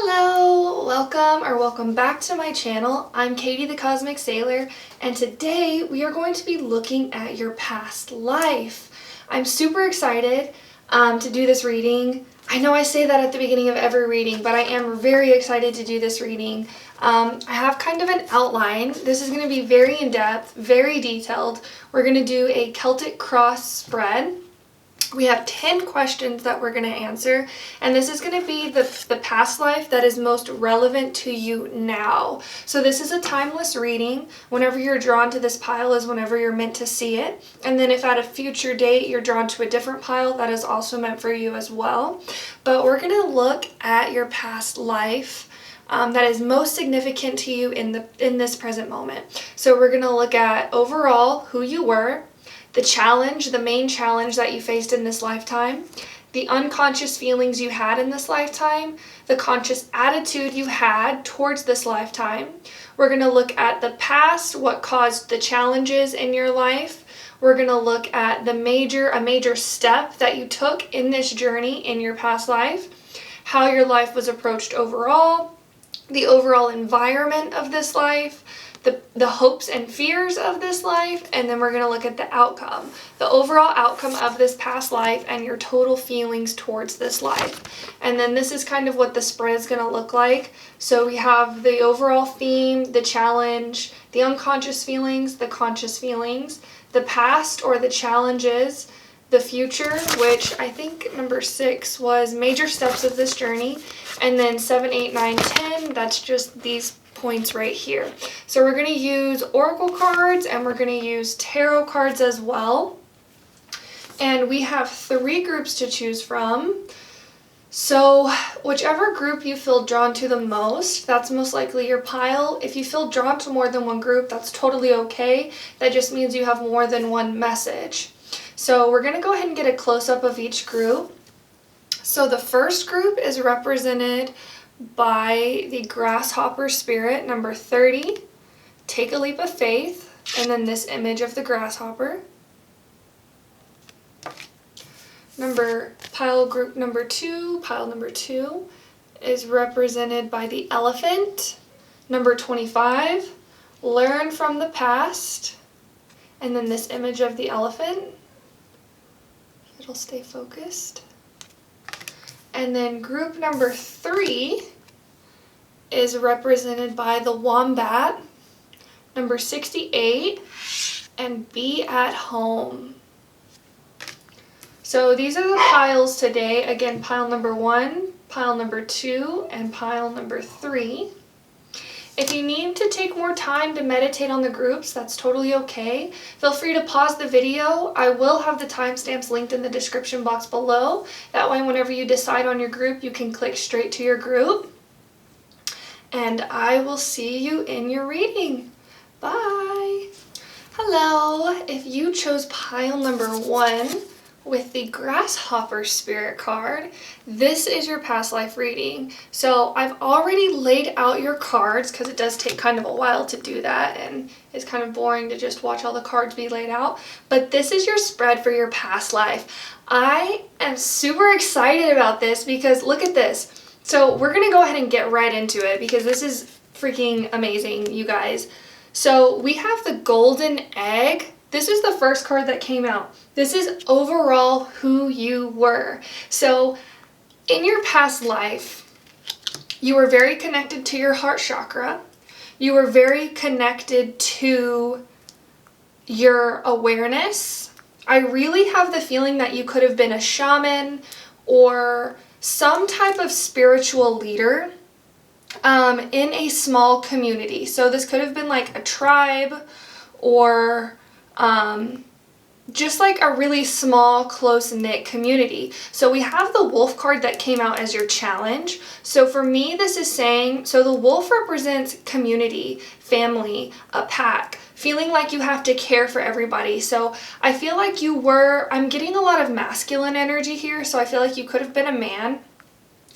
Hello, welcome back to my channel. I'm Katie.the.cosmic.sailor, and today we are going to be looking at your past life. I'm super excited to do this reading. I know I say that at the beginning of every reading, but I am very excited to do this reading. I have kind of an outline. This is going to be very in-depth, very detailed. We're going to do a Celtic cross spread. We have 10 questions that we're going to answer, and this is going to be the past life that is most relevant to you now. So this is a timeless reading. Whenever you're drawn to this pile is whenever you're meant to see it. And then if at a future date you're drawn to a different pile, that is also meant for you as well. But we're going to look at your past life that is most significant to you in this present moment. So we're going to look at overall who you were, the main challenge that you faced in this lifetime, the unconscious feelings you had in this lifetime, the conscious attitude you had towards this lifetime. We're going to look at the past, what caused the challenges in your life. We're going to look at a major step that you took in this journey in your past life, how your life was approached overall, the overall environment of this life, the hopes and fears of this life, and then we're going to look at the outcome, the overall outcome of this past life and your total feelings towards this life. And then this is kind of what the spread is going to look like. So we have the overall theme, the challenge, the unconscious feelings, the conscious feelings, the past or the challenges, the future, which I think number 6 was major steps of this journey, and then 7, 8, 9, 10, that's just these points right here. So we're going to use oracle cards and we're going to use tarot cards as well. And we have 3 groups to choose from. So whichever group you feel drawn to the most, that's most likely your pile. If you feel drawn to more than one group, that's totally okay. That just means you have more than one message. So we're going to go ahead and get a close-up of each group. So the first group is represented by the Grasshopper spirit, number 30. Take a leap of faith, and then this image of the grasshopper. Pile number 2 is represented by the elephant. Number 25, learn from the past, and then this image of the elephant. It'll stay focused. And then group number 3 is represented by the Wombat, number 68, and be at home. So these are the piles today. Again, pile number 1, pile number 2, and pile number 3. If you need to take more time to meditate on the groups, that's totally okay. Feel free to pause the video. I will have the timestamps linked in the description box below. That way, whenever you decide on your group, you can click straight to your group. And I will see you in your reading. Bye. Hello. If you chose pile number 1, with the Grasshopper spirit card, this is your past life reading. So I've already laid out your cards because it does take kind of a while to do that, and it's kind of boring to just watch all the cards be laid out. But this is your spread for your past life. I am super excited about this because look at this. So we're going to go ahead and get right into it because this is freaking amazing, you guys. So we have the golden egg. This is the first card that came out. This is overall who you were. So in your past life, you were very connected to your heart chakra. You were very connected to your awareness. I really have the feeling that you could have been a shaman or some type of spiritual leader in a small community. So this could have been like a tribe or just like a really small, close-knit community. So we have the wolf card that came out as your challenge. So for me, this is saying, so the wolf represents community, family, a pack, feeling like you have to care for everybody. So I feel like I'm getting a lot of masculine energy here, so I feel like you could have been a man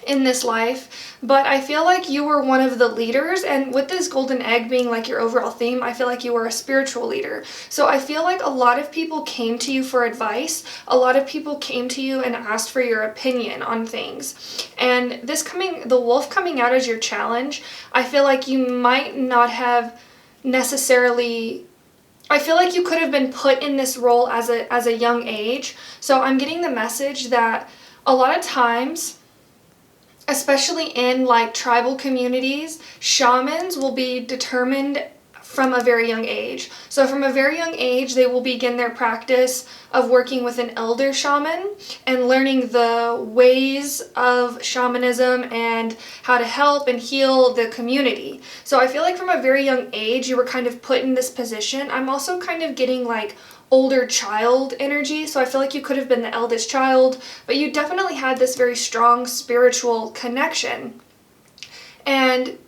in this life, but I feel like you were one of the leaders, and with this golden egg being like your overall theme, I feel like you were a spiritual leader. So I feel like a lot of people came to you for advice, a lot of people came to you and asked for your opinion on things. And the wolf coming out as your challenge, I feel like you might not have necessarily, I feel like you could have been put in this role as a young age. So I'm getting the message that a lot of times, especially in like tribal communities, shamans will be determined from a very young age. So from a very young age, they will begin their practice of working with an elder shaman and learning the ways of shamanism and how to help and heal the community. So I feel like from a very young age, you were kind of put in this position. I'm also kind of getting like older child energy, so I feel like you could have been the eldest child, but you definitely had this very strong spiritual connection. And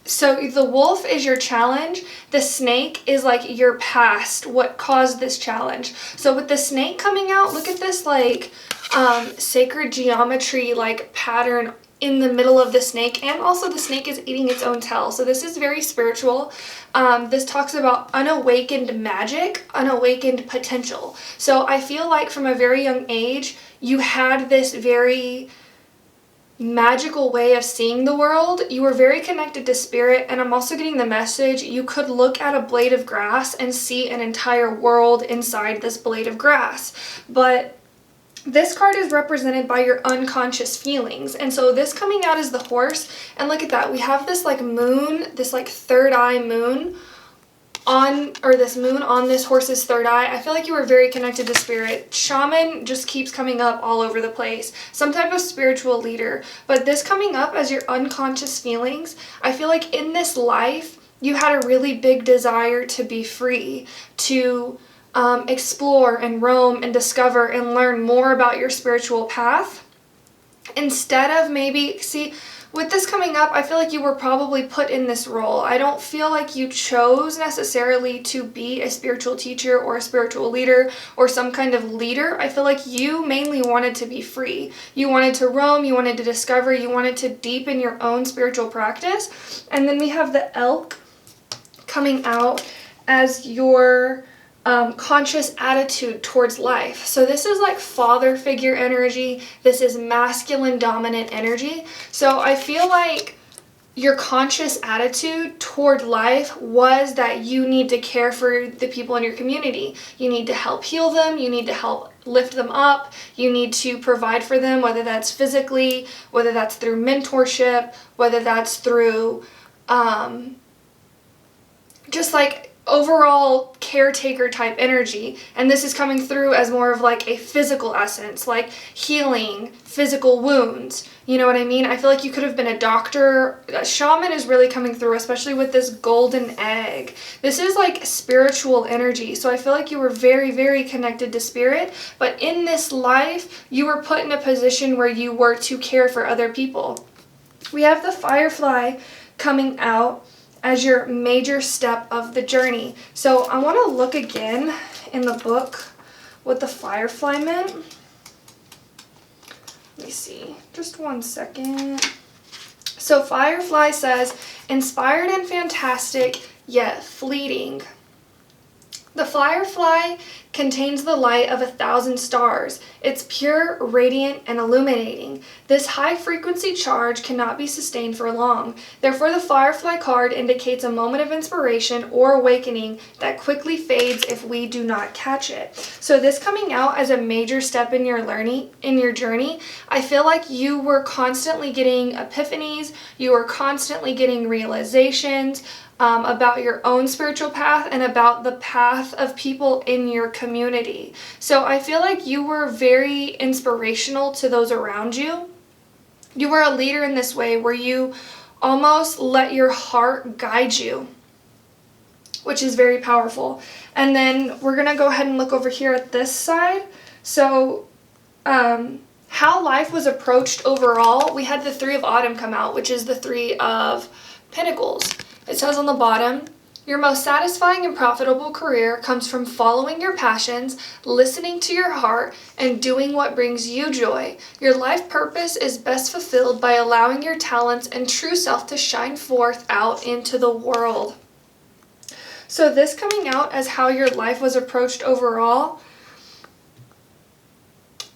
so the wolf is your challenge, the snake is like your past, what caused this challenge. So with the snake coming out, look at this like sacred geometry like pattern in the middle of the snake, and also the snake is eating its own tail. So this is very spiritual. This talks about unawakened magic, unawakened potential. So I feel like from a very young age, you had this very magical way of seeing the world. You were very connected to spirit, and I'm also getting the message you could look at a blade of grass and see an entire world inside this blade of grass. But this card is represented by your unconscious feelings. And so this coming out is the horse. And look at that. We have this like moon, this like third eye moon this moon on this horse's third eye. I feel like you were very connected to spirit. Shaman just keeps coming up all over the place. Some type of spiritual leader. But this coming up as your unconscious feelings, I feel like in this life, you had a really big desire to be free, to explore and roam and discover and learn more about your spiritual path. Instead of maybe, see, with this coming up, I feel like you were probably put in this role. I don't feel like you chose necessarily to be a spiritual teacher or a spiritual leader or some kind of leader. I feel like you mainly wanted to be free. You wanted to roam, you wanted to discover, you wanted to deepen your own spiritual practice. And then we have the elk coming out as your conscious attitude towards life. So this is like father figure energy. This is masculine dominant energy. So I feel like your conscious attitude toward life was that you need to care for the people in your community. You need to help heal them. You need to help lift them up. You need to provide for them, whether that's physically, whether that's through mentorship, whether that's through just like overall caretaker type energy. And this is coming through as more of like a physical essence, like healing physical wounds. You know what I mean? I feel like you could have been a doctor. A shaman is really coming through, especially with this golden egg. This is like spiritual energy. So I feel like you were very, very connected to spirit. But in this life, you were put in a position where you were to care for other people. We have the firefly coming out as your major step of the journey. So I want to look again in the book what the firefly meant. Let me see, just one second. So firefly says, inspired and fantastic, yet fleeting. The firefly contains the light of 1,000 stars. It's pure, radiant, and illuminating. This high-frequency charge cannot be sustained for long. Therefore, the firefly card indicates a moment of inspiration or awakening that quickly fades if we do not catch it. So this coming out as a major step in your journey, I feel like you were constantly getting epiphanies, you were constantly getting realizations, about your own spiritual path and about the path of people in your community. So I feel like you were very inspirational to those around you. You were a leader in this way where you almost let your heart guide you, which is very powerful. And then we're going to go ahead and look over here at this side. So how life was approached overall, we had the Three of Autumn come out, which is the Three of Pentacles. It says on the bottom, Your most satisfying and profitable career comes from following your passions, listening to your heart, and doing what brings you joy. Your life purpose is best fulfilled by allowing your talents and true self to shine forth out into the world. So this coming out as how your life was approached overall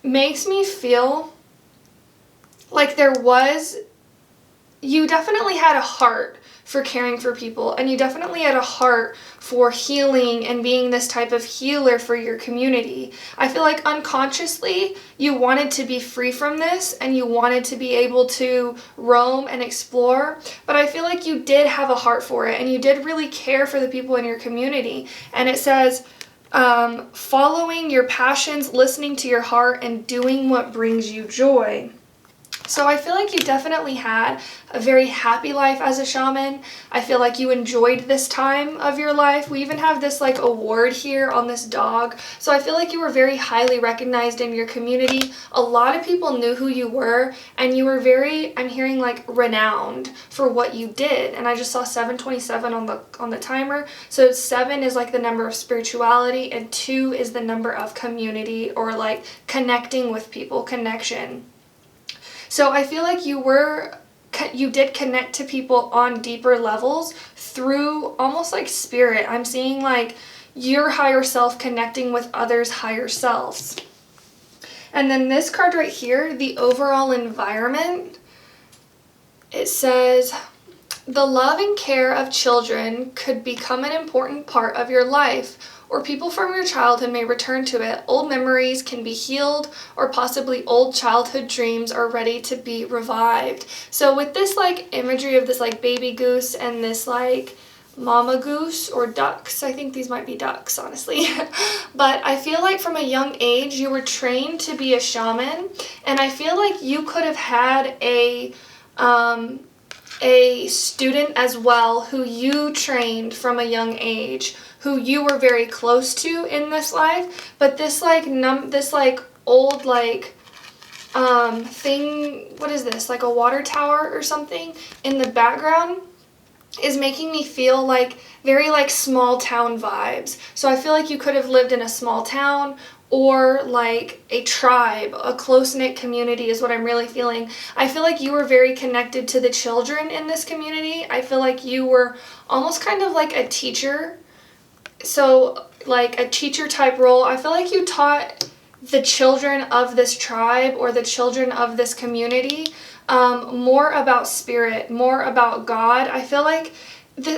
makes me feel like you definitely had a heart for caring for people, and you definitely had a heart for healing and being this type of healer for your community. I feel like unconsciously you wanted to be free from this and you wanted to be able to roam and explore, but I feel like you did have a heart for it and you did really care for the people in your community. And it says, following your passions, listening to your heart, and doing what brings you joy. So I feel like you definitely had a very happy life as a shaman. I feel like you enjoyed this time of your life. We even have this like award here on this dog. So I feel like you were very highly recognized in your community. A lot of people knew who you were, and you were very, I'm hearing like renowned for what you did. And I just saw 727 on the timer. So 7 is like the number of spirituality and 2 is the number of community, or like connecting with people, connection. So I feel like you did connect to people on deeper levels through almost like spirit. I'm seeing like your higher self connecting with others' higher selves. And then this card right here, the overall environment, it says, the love and care of children could become an important part of your life, or people from your childhood may return to it. Old memories can be healed, or possibly old childhood dreams are ready to be revived. So with this like imagery of this like baby goose and this like mama goose or ducks, I think these might be ducks, honestly. But I feel like from a young age you were trained to be a shaman, and I feel like you could have had a student as well who you trained from a young age, who you were very close to in this life, but this old thing, what is this, like a water tower or something in the background is making me feel like very like small town vibes. So I feel like you could have lived in a small town, or like a tribe, a close-knit community is what I'm really feeling. I feel like you were very connected to the children in this community. I feel like you were almost kind of like a teacher. So like a teacher type role. I feel like you taught the children of this tribe or the children of this community more about spirit, more about God. I feel like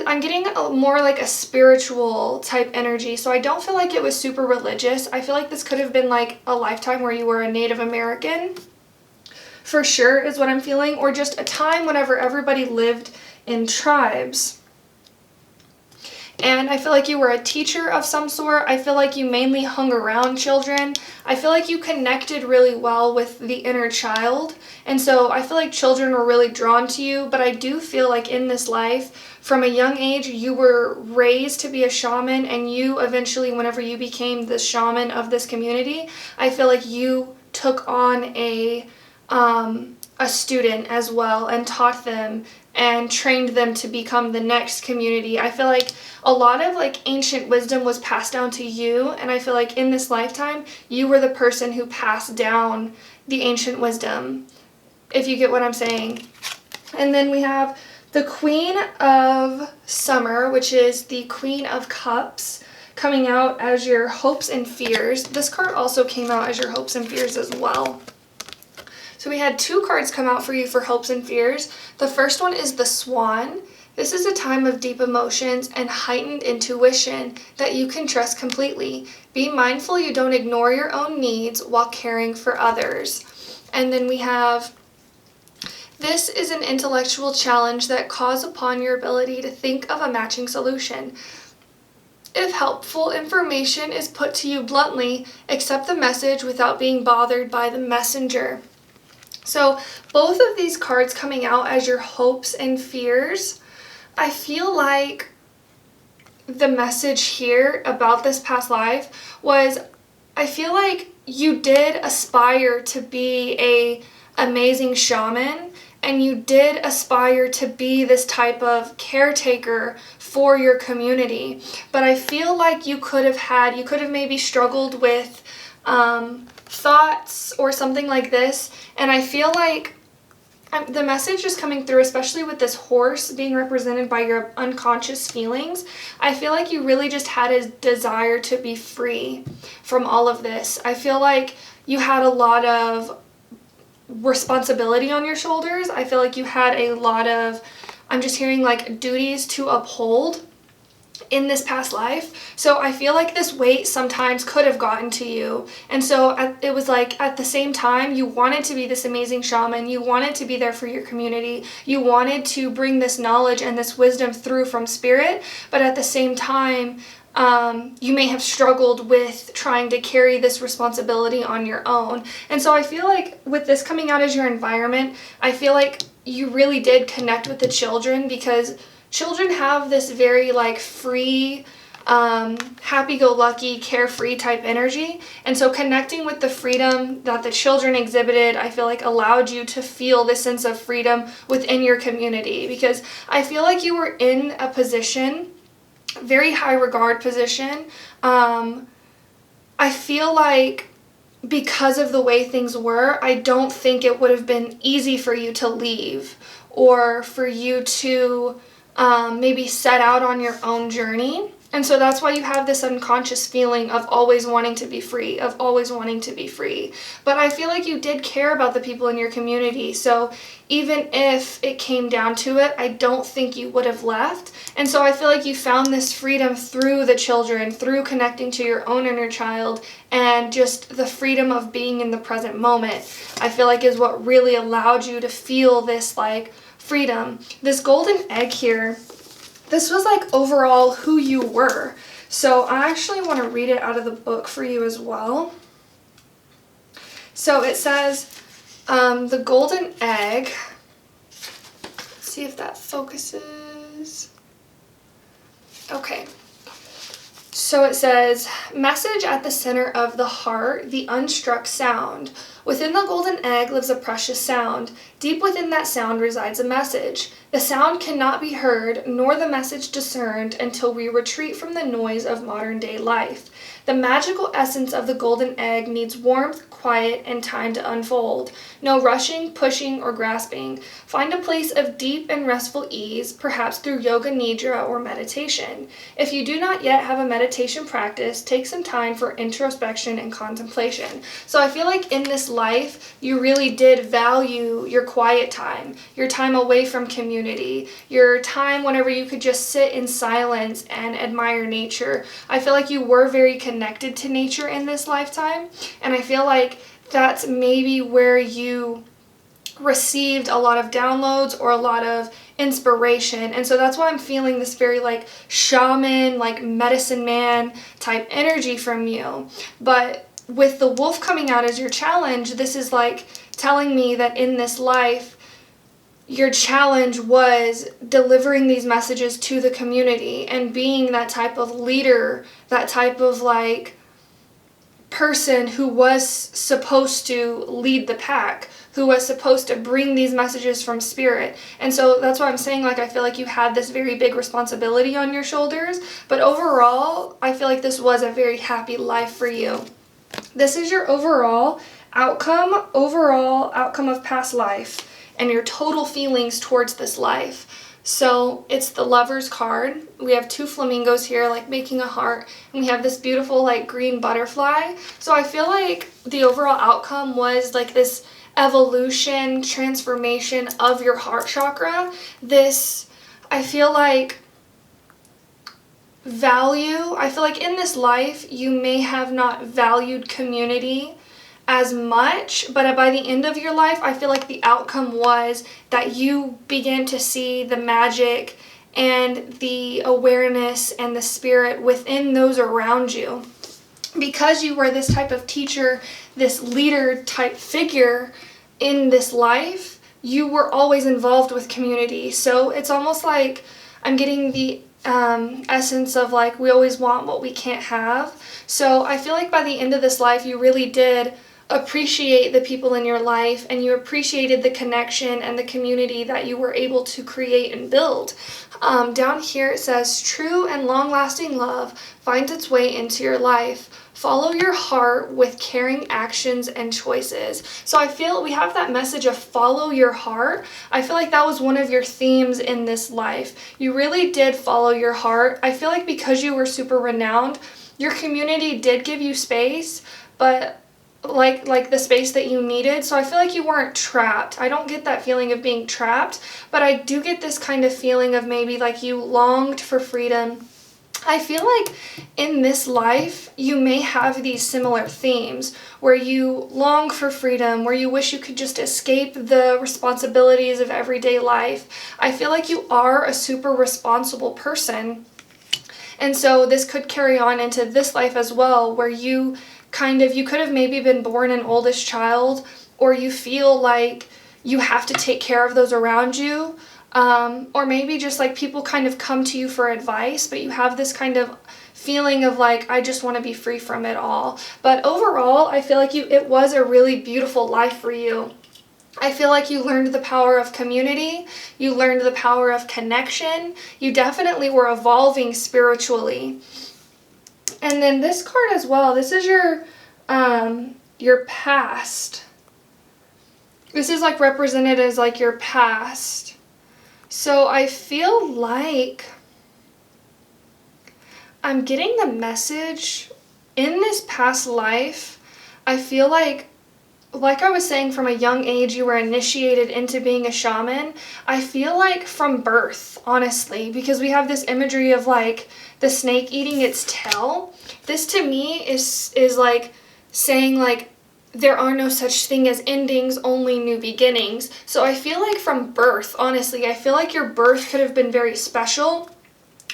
I'm getting more like a spiritual type energy, so I don't feel like it was super religious. I feel like this could have been like a lifetime where you were a Native American, for sure, is what I'm feeling, or just a time whenever everybody lived in tribes. And I feel like you were a teacher of some sort. I feel like you mainly hung around children. I feel like you connected really well with the inner child. And so I feel like children were really drawn to you, but I do feel like in this life, from a young age, you were raised to be a shaman, and you eventually, whenever you became the shaman of this community, I feel like you took on a student as well and taught them and trained them to become the next community. I feel like a lot of like ancient wisdom was passed down to you, and I feel like in this lifetime you were the person who passed down the ancient wisdom, if you get what I'm saying. And then we have the Queen of Summer, which is the Queen of Cups, coming out as your hopes and fears. This card also came out as your hopes and fears as well. So we had 2 cards come out for you for hopes and fears. The first one is the Swan. This is a time of deep emotions and heightened intuition that you can trust completely. Be mindful you don't ignore your own needs while caring for others. And then we have, this is an intellectual challenge that calls upon your ability to think of a matching solution. If helpful information is put to you bluntly, accept the message without being bothered by the messenger. So both of these cards coming out as your hopes and fears, I feel like the message here about this past life was, I feel like you did aspire to be a amazing shaman, and you did aspire to be this type of caretaker for your community. But I feel like you could have maybe struggled with thoughts or something like this, and I feel like the message is coming through, especially with this horse being represented by your unconscious feelings. I feel like you really just had a desire to be free from all of this. I feel like you had a lot of responsibility on your shoulders. I feel like you had a lot of, I'm just hearing like duties to uphold in this past life. So I feel like this weight sometimes could have gotten to you. And so it was like at the same time, you wanted to be this amazing shaman. You wanted to be there for your community. You wanted to bring this knowledge and this wisdom through from spirit. But at the same time, you may have struggled with trying to carry this responsibility on your own. And so I feel like with this coming out as your environment, I feel like you really did connect with the children, because children have this very like free, happy-go-lucky, carefree type energy. And so connecting with the freedom that the children exhibited, I feel like allowed you to feel this sense of freedom within your community, because I feel like you were in a position, very high regard position. I feel like because of the way things were, I don't think it would have been easy for you to leave, or for you to maybe set out on your own journey. And so that's why you have this unconscious feeling of always wanting to be free, of always wanting to be free. But I feel like you did care about the people in your community. So even if it came down to it, I don't think you would have left. And so I feel like you found this freedom through the children, through connecting to your own inner child, and just the freedom of being in the present moment, I feel like is what really allowed you to feel this like freedom. This golden egg here, this was like overall who you were. So I actually want to read it out of the book for you as well. So it says, the golden egg, let's see if that focuses. Okay. So it says, message at the center of the heart, the unstruck sound. Within the golden egg lives a precious sound. Deep within that sound resides a message. The sound cannot be heard, nor the message discerned, until we retreat from the noise of modern-day life. The magical essence of the golden egg needs warmth, quiet, and time to unfold. No rushing, pushing, or grasping. Find a place of deep and restful ease, perhaps through yoga nidra or meditation. If you do not yet have a meditation practice, take some time for introspection and contemplation. So I feel like in this life, you really did value your quiet time, your time away from community, your time whenever you could just sit in silence and admire nature. I feel like you were very connected to nature in this lifetime, and I feel like that's maybe where you received a lot of downloads or a lot of inspiration. And so that's why I'm feeling this very like shaman, like medicine man type energy from you. But with the wolf coming out as your challenge, this is like telling me that in this life, your challenge was delivering these messages to the community and being that type of leader, that type of like person who was supposed to lead the pack, who was supposed to bring these messages from spirit. And so that's why I'm saying, like, I feel like you had this very big responsibility on your shoulders, but overall, I feel like this was a very happy life for you. This is your overall outcome of past life and your total feelings towards this life. So it's the Lover's card. We have two flamingos here, like making a heart, and we have this beautiful like green butterfly. So I feel like the overall outcome was like this evolution, transformation of your heart chakra. This, I feel like, value. I feel like in this life, you may have not valued community as much, but by the end of your life, I feel like the outcome was that you began to see the magic and the awareness and the spirit within those around you. Because you were this type of teacher, this leader type figure in this life, you were always involved with community. So it's almost like I'm getting the essence of like, we always want what we can't have. So I feel like by the end of this life, you really did appreciate the people in your life, and you appreciated the connection and the community that you were able to create and build. Down here it says, true and long-lasting love finds its way into your life. Follow your heart with caring actions and choices. So I feel we have that message of follow your heart. I feel like that was one of your themes in this life. You really did follow your heart. I feel like because you were super renowned, your community did give you space, but like the space that you needed. So I feel like you weren't trapped. I don't get that feeling of being trapped, but I do get this kind of feeling of maybe like you longed for freedom. I feel like in this life, you may have these similar themes where you long for freedom, where you wish you could just escape the responsibilities of everyday life. I feel like you are a super responsible person. And so this could carry on into this life as well, where you could have maybe been born an oldest child, or you feel like you have to take care of those around you. Or maybe just like people kind of come to you for advice, but you have this kind of feeling of like, I just want to be free from it all. But overall, I feel like it was a really beautiful life for you. I feel like you learned the power of community. You learned the power of connection. You definitely were evolving spiritually. And then this card as well, this is your past. This is like represented as like your past. So I feel like I'm getting the message in this past life. I feel like I was saying, from a young age, you were initiated into being a shaman. I feel like from birth, honestly, because we have this imagery of like the snake eating its tail. This to me is like saying like there are no such thing as endings, only new beginnings. So I feel like from birth, honestly, I feel like your birth could have been very special.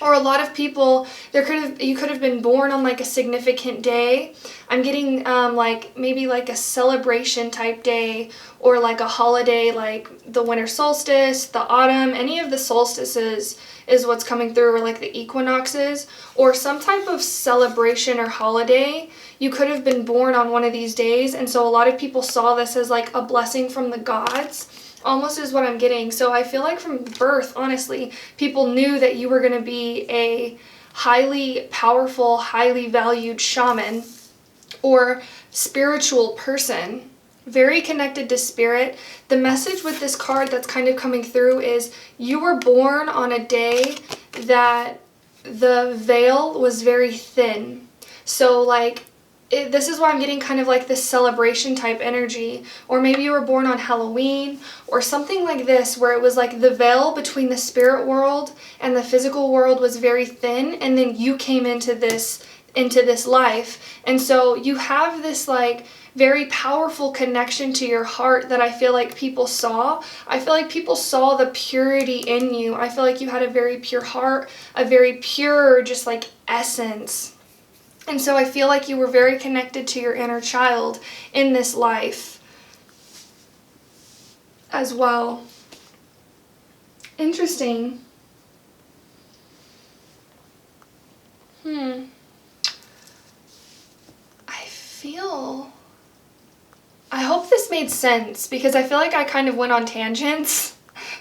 Or a lot of people, you could have been born on like a significant day. I'm getting like maybe like a celebration type day, or like a holiday like the winter solstice, the autumn, any of the solstices is what's coming through, or like the equinoxes, or some type of celebration or holiday. You could have been born on one of these days, and so a lot of people saw this as like a blessing from the gods. Almost is what I'm getting. So I feel like from birth, honestly, people knew that you were going to be a highly powerful, highly valued shaman or spiritual person, very connected to spirit. The message with this card that's kind of coming through is you were born on a day that the veil was very thin. So like, this is why I'm getting kind of like this celebration type energy. Or maybe you were born on Halloween or something like this, where it was like the veil between the spirit world and the physical world was very thin, and then you came into this life. And so you have this like very powerful connection to your heart that I feel like people saw. I feel like people saw the purity in you. I feel like you had a very pure heart, a very pure just like essence. And so I feel like you were very connected to your inner child in this life as well. Interesting. I hope this made sense, because I feel like I kind of went on tangents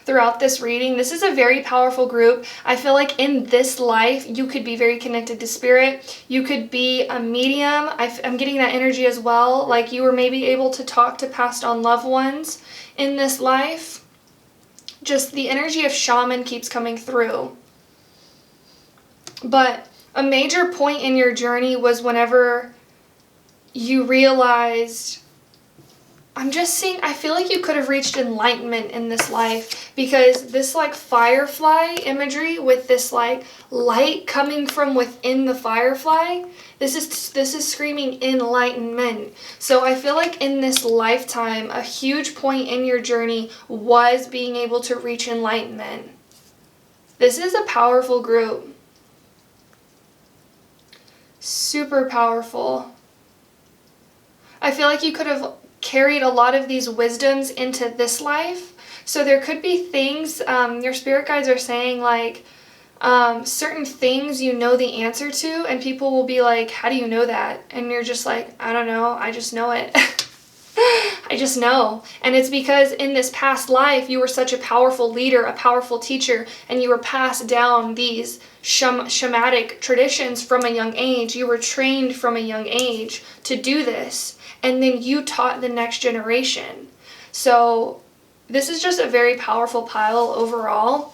throughout this reading. This is a very powerful group. I feel like in this life, you could be very connected to spirit. You could be a medium. I'm getting that energy as well. Like you were maybe able to talk to passed on loved ones in this life. Just the energy of shaman keeps coming through. But a major point in your journey was whenever you realized, I'm just seeing, I feel like you could have reached enlightenment in this life, because this like firefly imagery with this like light coming from within the firefly, this is screaming enlightenment. So I feel like in this lifetime, a huge point in your journey was being able to reach enlightenment. This is a powerful group. Super powerful. I feel like you could have carried a lot of these wisdoms into this life. So there could be things, your spirit guides are saying like, certain things you know the answer to, and people will be like, how do you know that? And you're just like, I don't know, I just know it. I just know. And it's because in this past life, you were such a powerful leader, a powerful teacher, and you were passed down these shamanic traditions from a young age. You were trained from a young age to do this. And then you taught the next generation. So this is just a very powerful pile overall.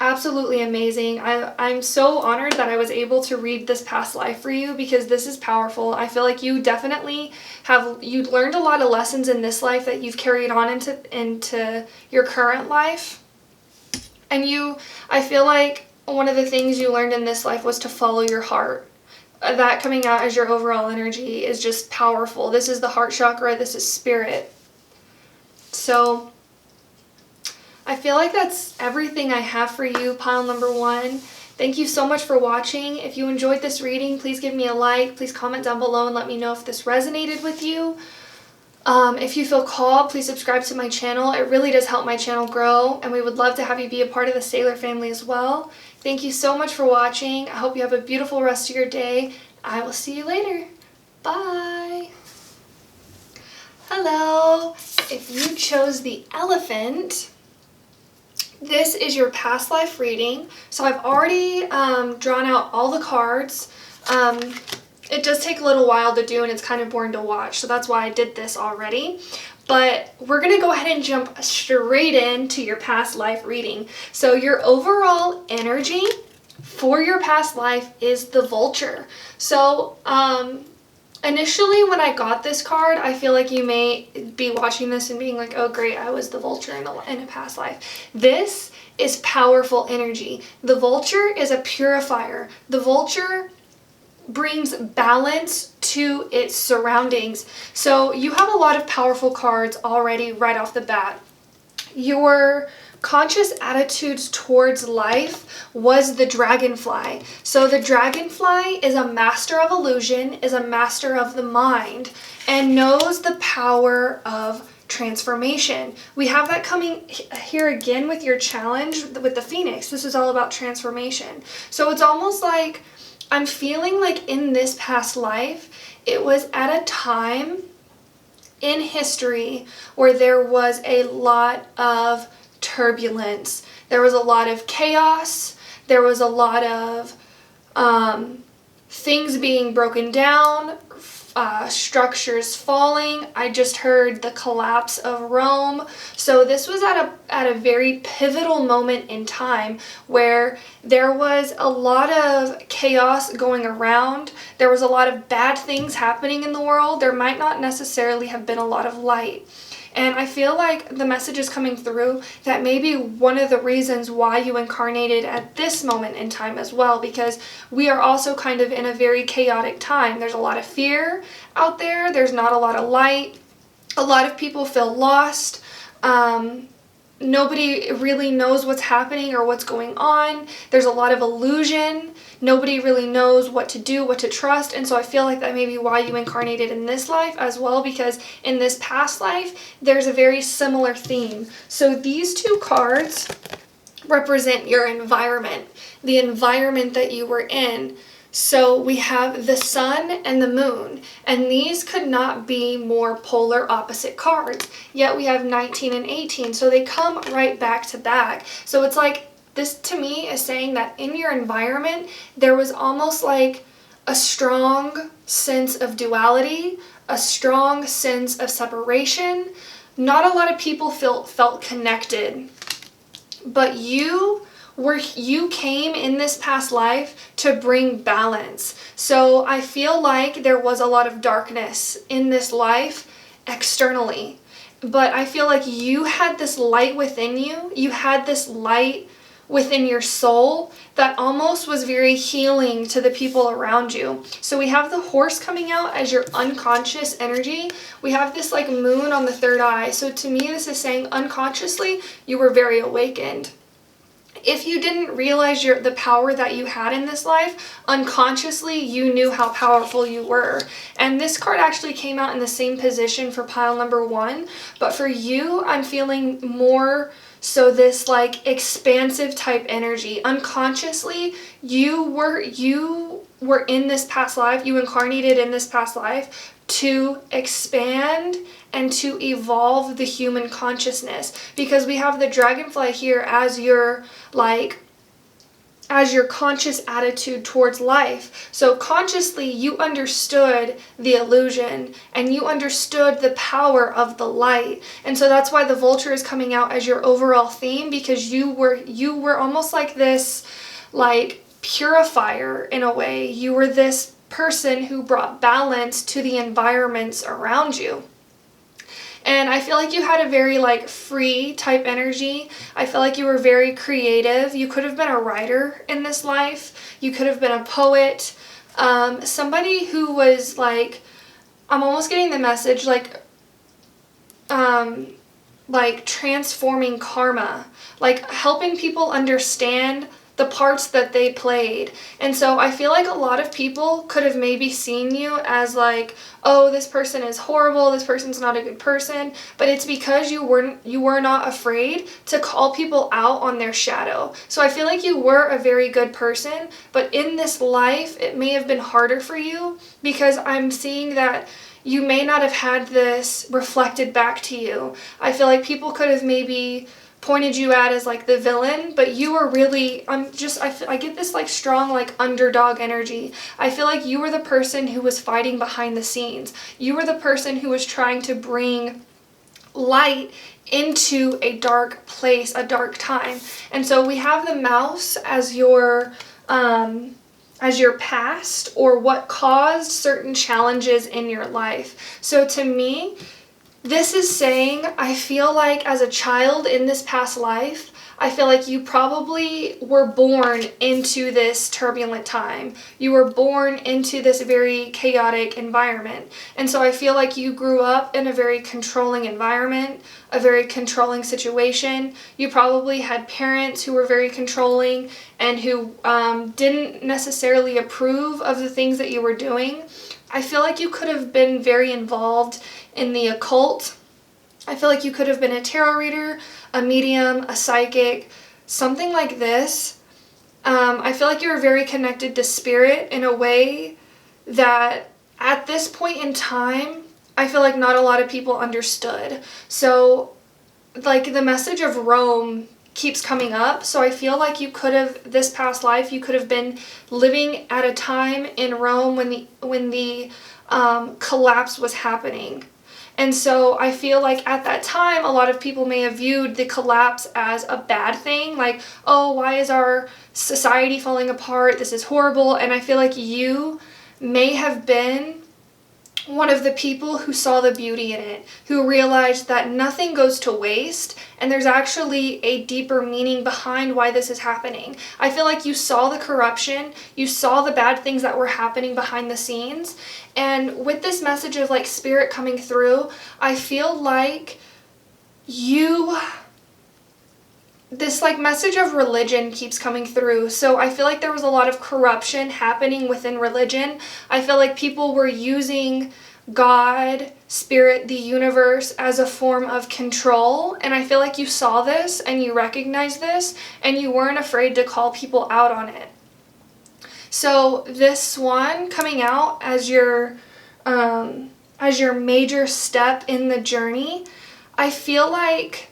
Absolutely amazing. I'm so honored that I was able to read this past life for you, because this is powerful. I feel like you definitely you learned a lot of lessons in this life that you've carried on into your current life. And I feel like one of the things you learned in this life was to follow your heart. That coming out as your overall energy is just powerful. This is the heart chakra. This is spirit. So I feel like that's everything I have for you, pile number 1. Thank you so much for watching. If you enjoyed this reading, please give me a like. Please comment down below and let me know if this resonated with you. If you feel called, please subscribe to my channel. It really does help my channel grow, and we would love to have you be a part of the Sailor family as well. Thank you so much for watching. I hope you have a beautiful rest of your day. I will see you later. Bye. Hello. If you chose the elephant, this is your past life reading. So I've already drawn out all the cards. It does take a little while to do, and it's kind of boring to watch, so that's why I did this already. But we're going to go ahead and jump straight into your past life reading. So your overall energy for your past life is the Vulture. So initially when I got this card, I feel like you may be watching this and being like, oh great, I was the Vulture in a past life. This is powerful energy. The Vulture is a purifier. The Vulture brings balance to its surroundings. So you have a lot of powerful cards already right off the bat. Your conscious attitudes towards life was the dragonfly. So the dragonfly is a master of illusion, is a master of the mind, and knows the power of transformation. We have that coming here again with your challenge with the Phoenix. This is all about transformation. So it's almost like I'm feeling like in this past life, it was at a time in history where there was a lot of turbulence. There was a lot of chaos. There was a lot of things being broken down, structures falling. I just heard the collapse of Rome. So this was at a very pivotal moment in time where there was a lot of chaos going around. There was a lot of bad things happening in the world. There might not necessarily have been a lot of light. And I feel like the message is coming through that maybe one of the reasons why you incarnated at this moment in time as well, because we are also kind of in a very chaotic time. There's a lot of fear out there. There's not a lot of light. A lot of people feel lost. Nobody really knows what's happening or what's going on. There's a lot of illusion. Nobody really knows what to do, what to trust. And so I feel like that may be why you incarnated in this life as well, because in this past life, there's a very similar theme. So these two cards represent your environment, the environment that you were in. So we have the sun and the moon, and these could not be more polar opposite cards. Yet we have 19 and 18, so they come right back to back. So it's like, this to me is saying that in your environment, there was almost like a strong sense of duality, a strong sense of separation. Not a lot of people felt connected, but you came in this past life to bring balance. So I feel like there was a lot of darkness in this life externally, but I feel like you had this light within you. You had this light within your soul that almost was very healing to the people around you. So we have the horse coming out as your unconscious energy. We have this like moon on the third eye. So to me, this is saying unconsciously, you were very awakened. If you didn't realize the power that you had in this life, unconsciously you knew how powerful you were. And this card actually came out in the same position for pile number 1. But for you, I'm feeling more so this like expansive type energy. Unconsciously, you were in this past life, you incarnated in this past life to expand and to evolve the human consciousness, because we have the dragonfly here as your conscious attitude towards life. So consciously you understood the illusion and you understood the power of the light. And so that's why the vulture is coming out as your overall theme, because you were almost like this purifier in a way. You were this person who brought balance to the environments around you. And I feel like you had a very free type energy. I feel like you were very creative. You could have been a writer in this life. You could have been a poet. Somebody who was I'm almost getting the message transforming karma, helping people understand the parts that they played. And so I feel like a lot of people could have maybe seen you as oh, this person is horrible, this person's not a good person, but it's because you were not afraid to call people out on their shadow. So I feel like you were a very good person, but in this life it may have been harder for you, because I'm seeing that you may not have had this reflected back to you. I feel like people could have maybe pointed you at as the villain, but you were really, I get this strong underdog energy. I feel like you were the person who was fighting behind the scenes. You were the person who was trying to bring light into a dark place, a dark time. And so we have the mouse as your past, or what caused certain challenges in your life. So to me, this is saying, I feel like as a child in this past life, I feel like you probably were born into this turbulent time. You were born into this very chaotic environment. And so I feel like you grew up in a very controlling environment, a very controlling situation. You probably had parents who were very controlling and who didn't necessarily approve of the things that you were doing. I feel like you could have been very involved in the occult. I feel like you could have been a tarot reader, a medium, a psychic, something like this. I feel like you were very connected to spirit in a way that at this point in time, I feel like not a lot of people understood. So the message of Rome keeps coming up. So I feel like you could have, this past life, you could have been living at a time in Rome when the collapse was happening. And so I feel like at that time, a lot of people may have viewed the collapse as a bad thing. Oh, why is our society falling apart? This is horrible. And I feel like you may have been one of the people who saw the beauty in it, who realized that nothing goes to waste, and there's actually a deeper meaning behind why this is happening. I feel like you saw the corruption, you saw the bad things that were happening behind the scenes, and with this message of spirit coming through, I feel like this message of religion keeps coming through. So I feel like there was a lot of corruption happening within religion. I feel like people were using God, spirit, the universe as a form of control. And I feel like you saw this and you recognized this and you weren't afraid to call people out on it. So this swan coming out as your major step in the journey, I feel like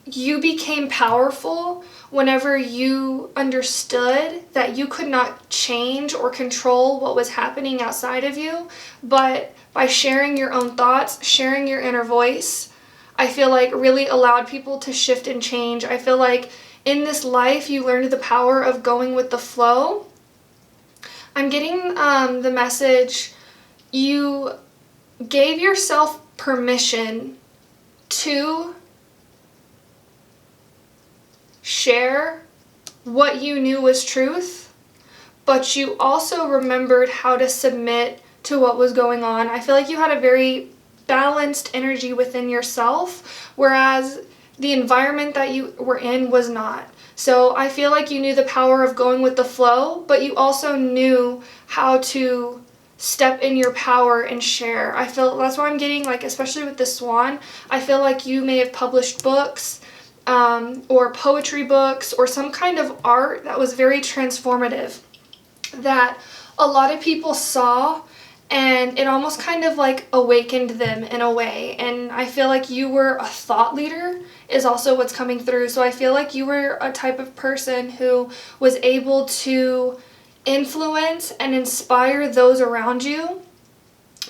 you became powerful whenever you understood that you could not change or control what was happening outside of you, but by sharing your own thoughts, sharing your inner voice, I feel like really allowed people to shift and change. I feel like in this life you learned the power of going with the flow. I'm getting the message, you gave yourself permission to share what you knew was truth, but you also remembered how to submit to what was going on. I feel like you had a very balanced energy within yourself, whereas the environment that you were in was not. So I feel like you knew the power of going with the flow, but you also knew how to step in your power and share. I feel that's why I'm getting especially with the swan, I feel like you may have published books, or poetry books, or some kind of art that was very transformative, that a lot of people saw and it almost kind of like awakened them in a way. And I feel like you were a thought leader is also what's coming through. So I feel like you were a type of person who was able to influence and inspire those around you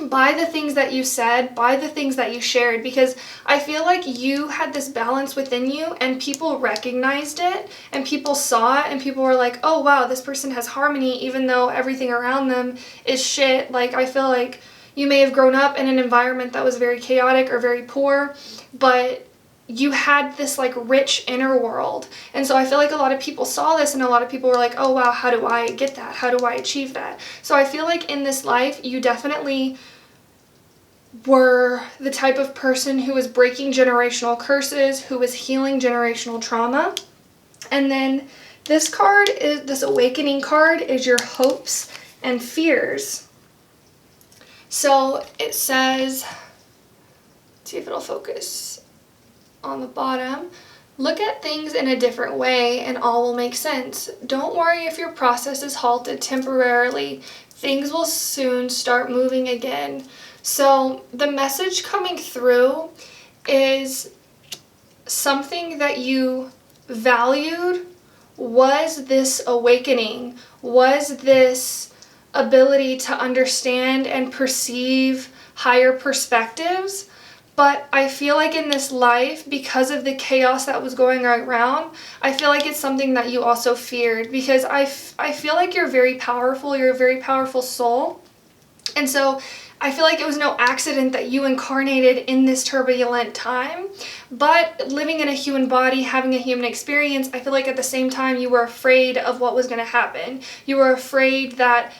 by the things that you said, by the things that you shared, because I feel like you had this balance within you and people recognized it and people saw it and people were like, oh wow, this person has harmony even though everything around them is shit. Like, I feel like you may have grown up in an environment that was very chaotic or very poor, but you had this like rich inner world. And so I feel like a lot of people saw this and a lot of people were like, oh wow, how do I get that? How do I achieve that? So I feel like in this life, you definitely were the type of person who was breaking generational curses, who was healing generational trauma. And then this card is, this awakening card is your hopes and fears. So it says, let's see if it'll focus on the bottom. Look at things in a different way and all will make sense. Don't worry if your process is halted temporarily. Things will soon start moving again. So the message coming through is something that you valued was this awakening, was this ability to understand and perceive higher perspectives. But I feel like in this life, because of the chaos that was going around, I feel like it's something that you also feared, because I feel like you're very powerful. You're a very powerful soul. And so I feel like it was no accident that you incarnated in this turbulent time. But living in a human body, having a human experience, I feel like at the same time you were afraid of what was going to happen. You were afraid that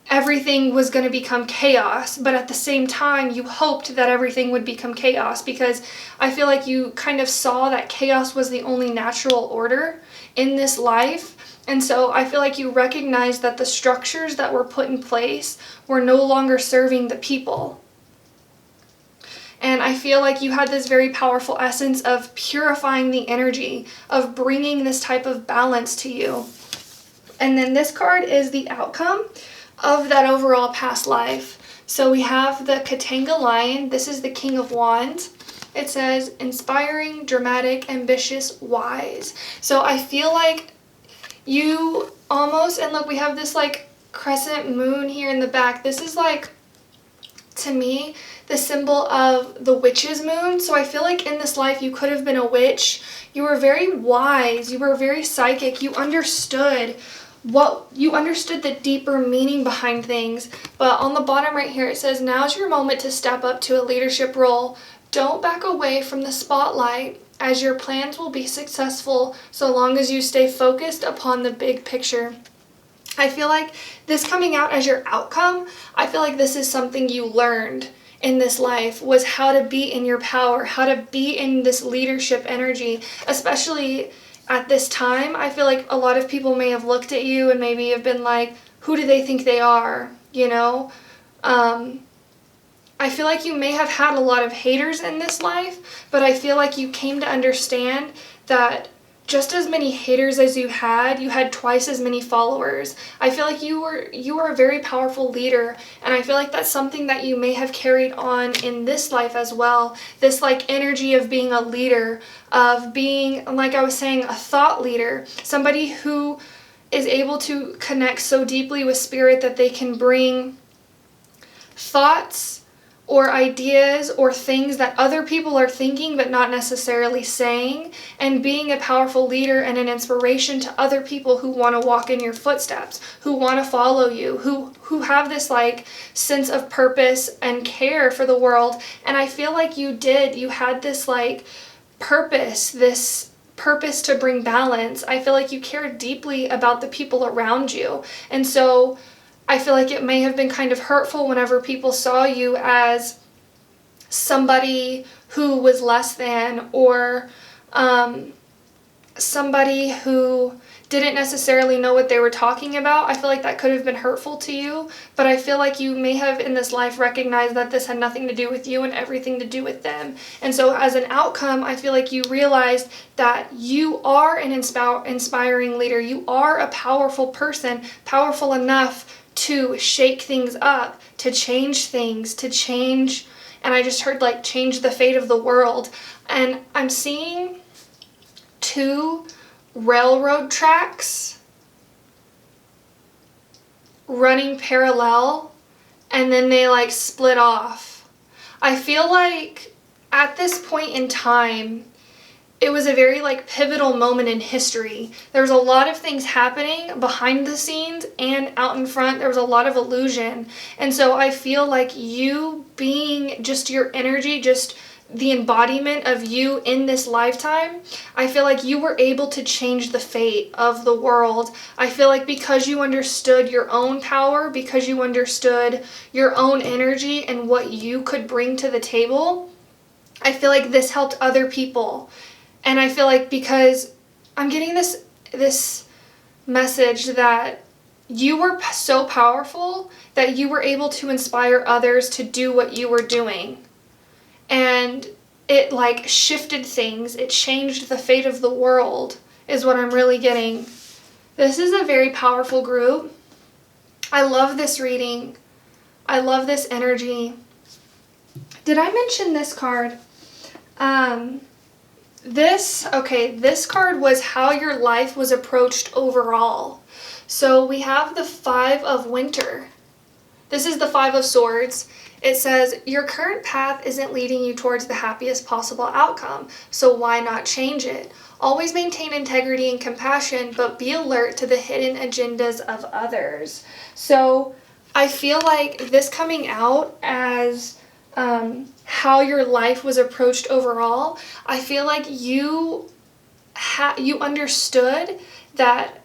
everything was going to become chaos, but at the same time you hoped that everything would become chaos, because I feel like you kind of saw that chaos was the only natural order in this life. And so I feel like you recognized that the structures that were put in place were no longer serving the people. And I feel like you had this very powerful essence of purifying the energy, of bringing this type of balance to you. And then this card is the outcome of that overall past life. So we have the Katanga Lion. This is the King of Wands. It says, inspiring, dramatic, ambitious, wise. So I feel like you almost, and look, we have this like crescent moon here in the back. This is like, to me, the symbol of the witch's moon. So I feel like in this life you could have been a witch. You were very wise. You were very psychic. You understood the deeper meaning behind things. But on the bottom right here, it says, now's your moment to step up to a leadership role. Don't back away from the spotlight, as your plans will be successful so long as you stay focused upon the big picture. I feel like this coming out as your outcome, I feel like this is something you learned in this life, was how to be in your power, how to be in this leadership energy, especially at this time. I feel like a lot of people may have looked at you and maybe have been like, who do they think they are? You know? I feel like you may have had a lot of haters in this life, but I feel like you came to understand that just as many haters as you had twice as many followers. I feel like you were a very powerful leader, and I feel like that's something that you may have carried on in this life as well. This like energy of being a leader, of being, like I was saying, a thought leader, somebody who is able to connect so deeply with spirit that they can bring thoughts or ideas or things that other people are thinking but not necessarily saying, and being a powerful leader and an inspiration to other people who want to walk in your footsteps, who want to follow you, who have this like sense of purpose and care for the world. And I feel like you had this like purpose to bring balance. I feel like you cared deeply about the people around you. And so I feel like it may have been kind of hurtful whenever people saw you as somebody who was less than, or somebody who didn't necessarily know what they were talking about. I feel like that could have been hurtful to you, but I feel like you may have in this life recognized that this had nothing to do with you and everything to do with them. And so as an outcome, I feel like you realized that you are an inspiring leader. You are a powerful person, powerful enough to shake things up, to change things, and I just heard like change the fate of the world. And I'm seeing 2 railroad tracks running parallel, and then they like split off. I feel like at this point in time, it was a very like pivotal moment in history. There was a lot of things happening behind the scenes and out in front. There was a lot of illusion. And so I feel like you being just your energy, just the embodiment of you in this lifetime, I feel like you were able to change the fate of the world. I feel like because you understood your own power, because you understood your own energy and what you could bring to the table, I feel like this helped other people. And I feel like because I'm getting this message that you were so powerful that you were able to inspire others to do what you were doing. And it like shifted things. It changed the fate of the world is what I'm really getting. This is a very powerful group. I love this reading. I love this energy. Did I mention this card? This card was how your life was approached overall. So we have the 5 of Winter. This is the 5 of Swords. It says, your current path isn't leading you towards the happiest possible outcome, so why not change it? Always maintain integrity and compassion, but be alert to the hidden agendas of others. So I feel like this coming out as how your life was approached overall, I feel like you understood that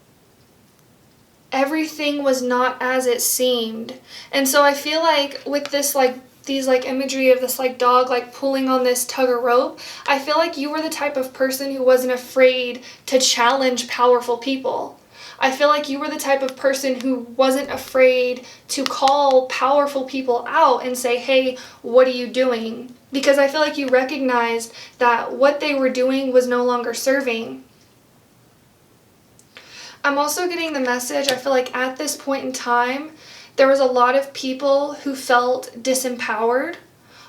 everything was not as it seemed. And so I feel like with this these imagery of this dog pulling on this tug of rope, I feel like you were the type of person who wasn't afraid to challenge powerful people. I feel like you were the type of person who wasn't afraid to call powerful people out and say, hey, what are you doing? Because I feel like you recognized that what they were doing was no longer serving. I'm also getting the message, I feel like at this point in time, there was a lot of people who felt disempowered,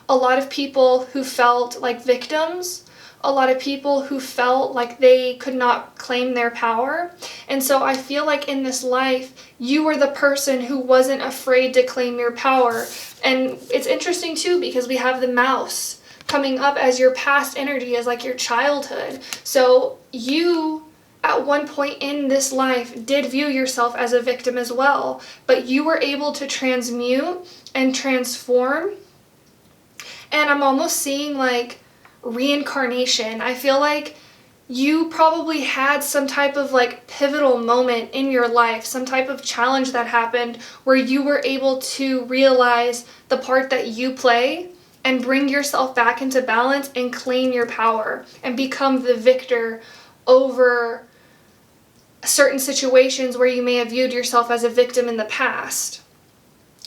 a lot of people who felt like victims, a lot of people who felt like they could not claim their power. And so I feel like in this life, you were the person who wasn't afraid to claim your power. And it's interesting too, because we have the mouse coming up as your past energy, as your childhood. So you, at one point in this life, did view yourself as a victim as well, but you were able to transmute and transform. And I'm almost seeing reincarnation. I feel like you probably had some type of pivotal moment in your life, some type of challenge that happened where you were able to realize the part that you play and bring yourself back into balance and claim your power and become the victor over certain situations where you may have viewed yourself as a victim in the past.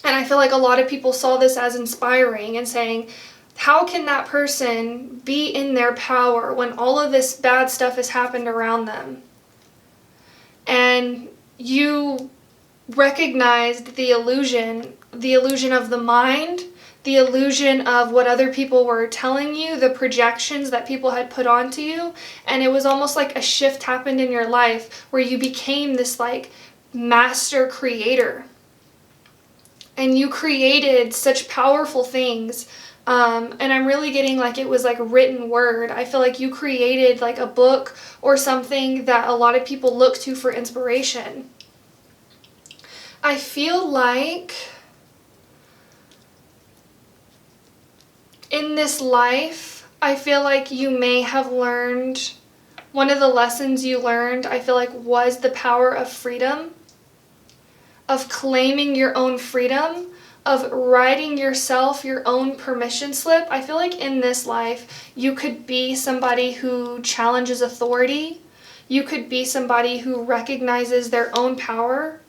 And I feel like a lot of people saw this as inspiring and saying, how can that person be in their power when all of this bad stuff has happened around them? And you recognized the illusion of the mind, the illusion of what other people were telling you, the projections that people had put onto you, and it was almost like a shift happened in your life where you became this master creator. And you created such powerful things. And I'm really getting it was written word. I feel like you created a book or something that a lot of people look to for inspiration. I feel like in this life, I feel like you may have learned, one of the lessons you learned, I feel like was the power of freedom, of claiming your own freedom, of writing yourself your own permission slip. I feel like in this life, you could be somebody who challenges authority. You could be somebody who recognizes their own power.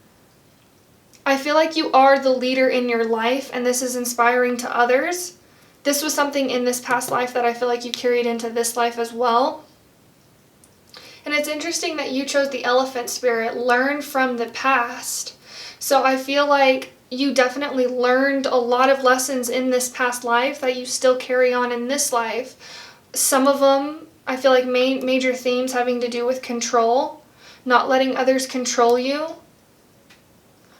I feel like you are the leader in your life, and this is inspiring to others. This was something in this past life that I feel like you carried into this life as well. And it's interesting that you chose the elephant spirit, learn from the past. So I feel like you definitely learned a lot of lessons in this past life that you still carry on in this life. Some of them, I feel like major themes having to do with control, not letting others control you,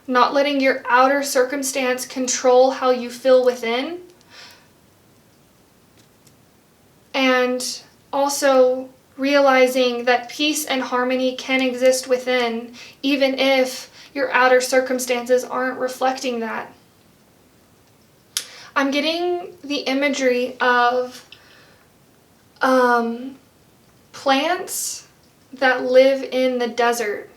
not letting your outer circumstance control how you feel within, and also realizing that peace and harmony can exist within, even if your outer circumstances aren't reflecting that. I'm getting the imagery of plants that live in the desert.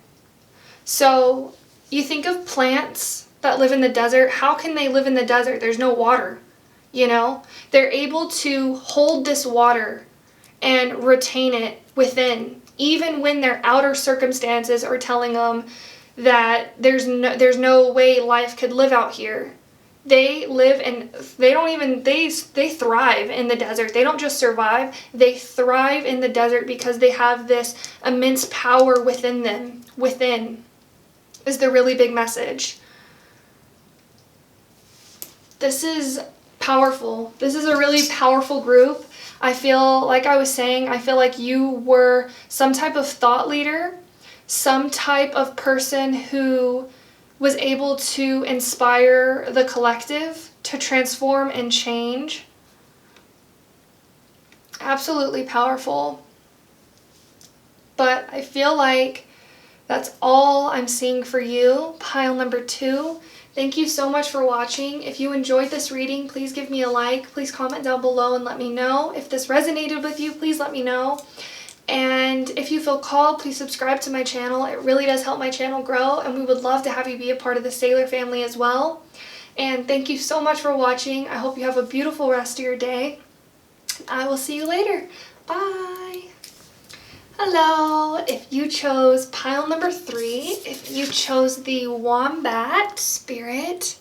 So you think of plants that live in the desert. How can they live in the desert? There's no water, you know? They're able to hold this water and retain it within, even when their outer circumstances are telling them that there's no way life could live out here. They live and they thrive in the desert. They don't just survive, they thrive in the desert because they have this immense power within them. Within is the really big message. This is powerful. This is a really powerful group. I feel like I was saying, I feel like you were some type of thought leader, some type of person who was able to inspire the collective to transform and change. Absolutely powerful. But I feel like that's all I'm seeing for you, pile number 2. Thank you so much for watching. If you enjoyed this reading, please give me a like. Please comment down below and let me know. If this resonated with you, please let me know. And if you feel called, please subscribe to my channel. It really does help my channel grow, and we would love to have you be a part of the Sailor family as well. And thank you so much for watching. I hope you have a beautiful rest of your day. I will see you later. Bye. Hello. If you chose pile number 3, if you chose the Wombat spirit,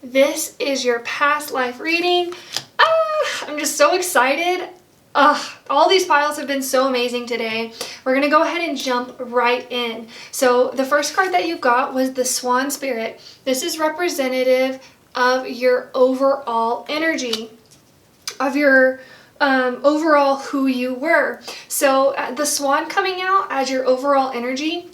this is your past life reading. I'm just so excited. All these piles have been so amazing today. We're going to go ahead and jump right in. So the first card that you got was the Swan Spirit. This is representative of your overall energy, of your overall who you were. So the Swan coming out as your overall energy.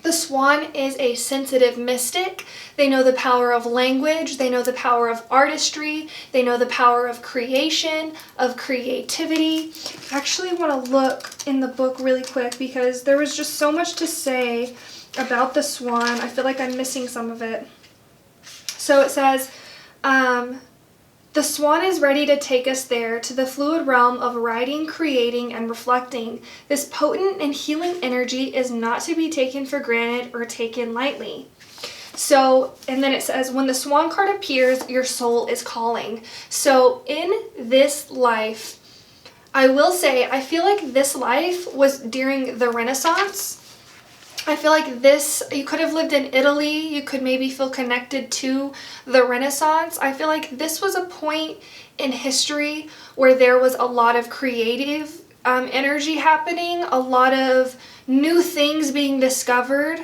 The Swan is a sensitive mystic. They know the power of language. They know the power of artistry. They know the power of creation, of creativity. I actually want to look in the book really quick because there was just so much to say about the Swan. I feel like I'm missing some of it. So it says, the Swan is ready to take us there, to the fluid realm of writing, creating, and reflecting. This potent and healing energy is not to be taken for granted or taken lightly. So, and then it says, when the Swan card appears, your soul is calling. So in this life, I will say, I feel like this life was during the Renaissance. I feel like this, you could have lived in Italy, you could maybe feel connected to the Renaissance. I feel like this was a point in history where there was a lot of creative energy happening, a lot of new things being discovered,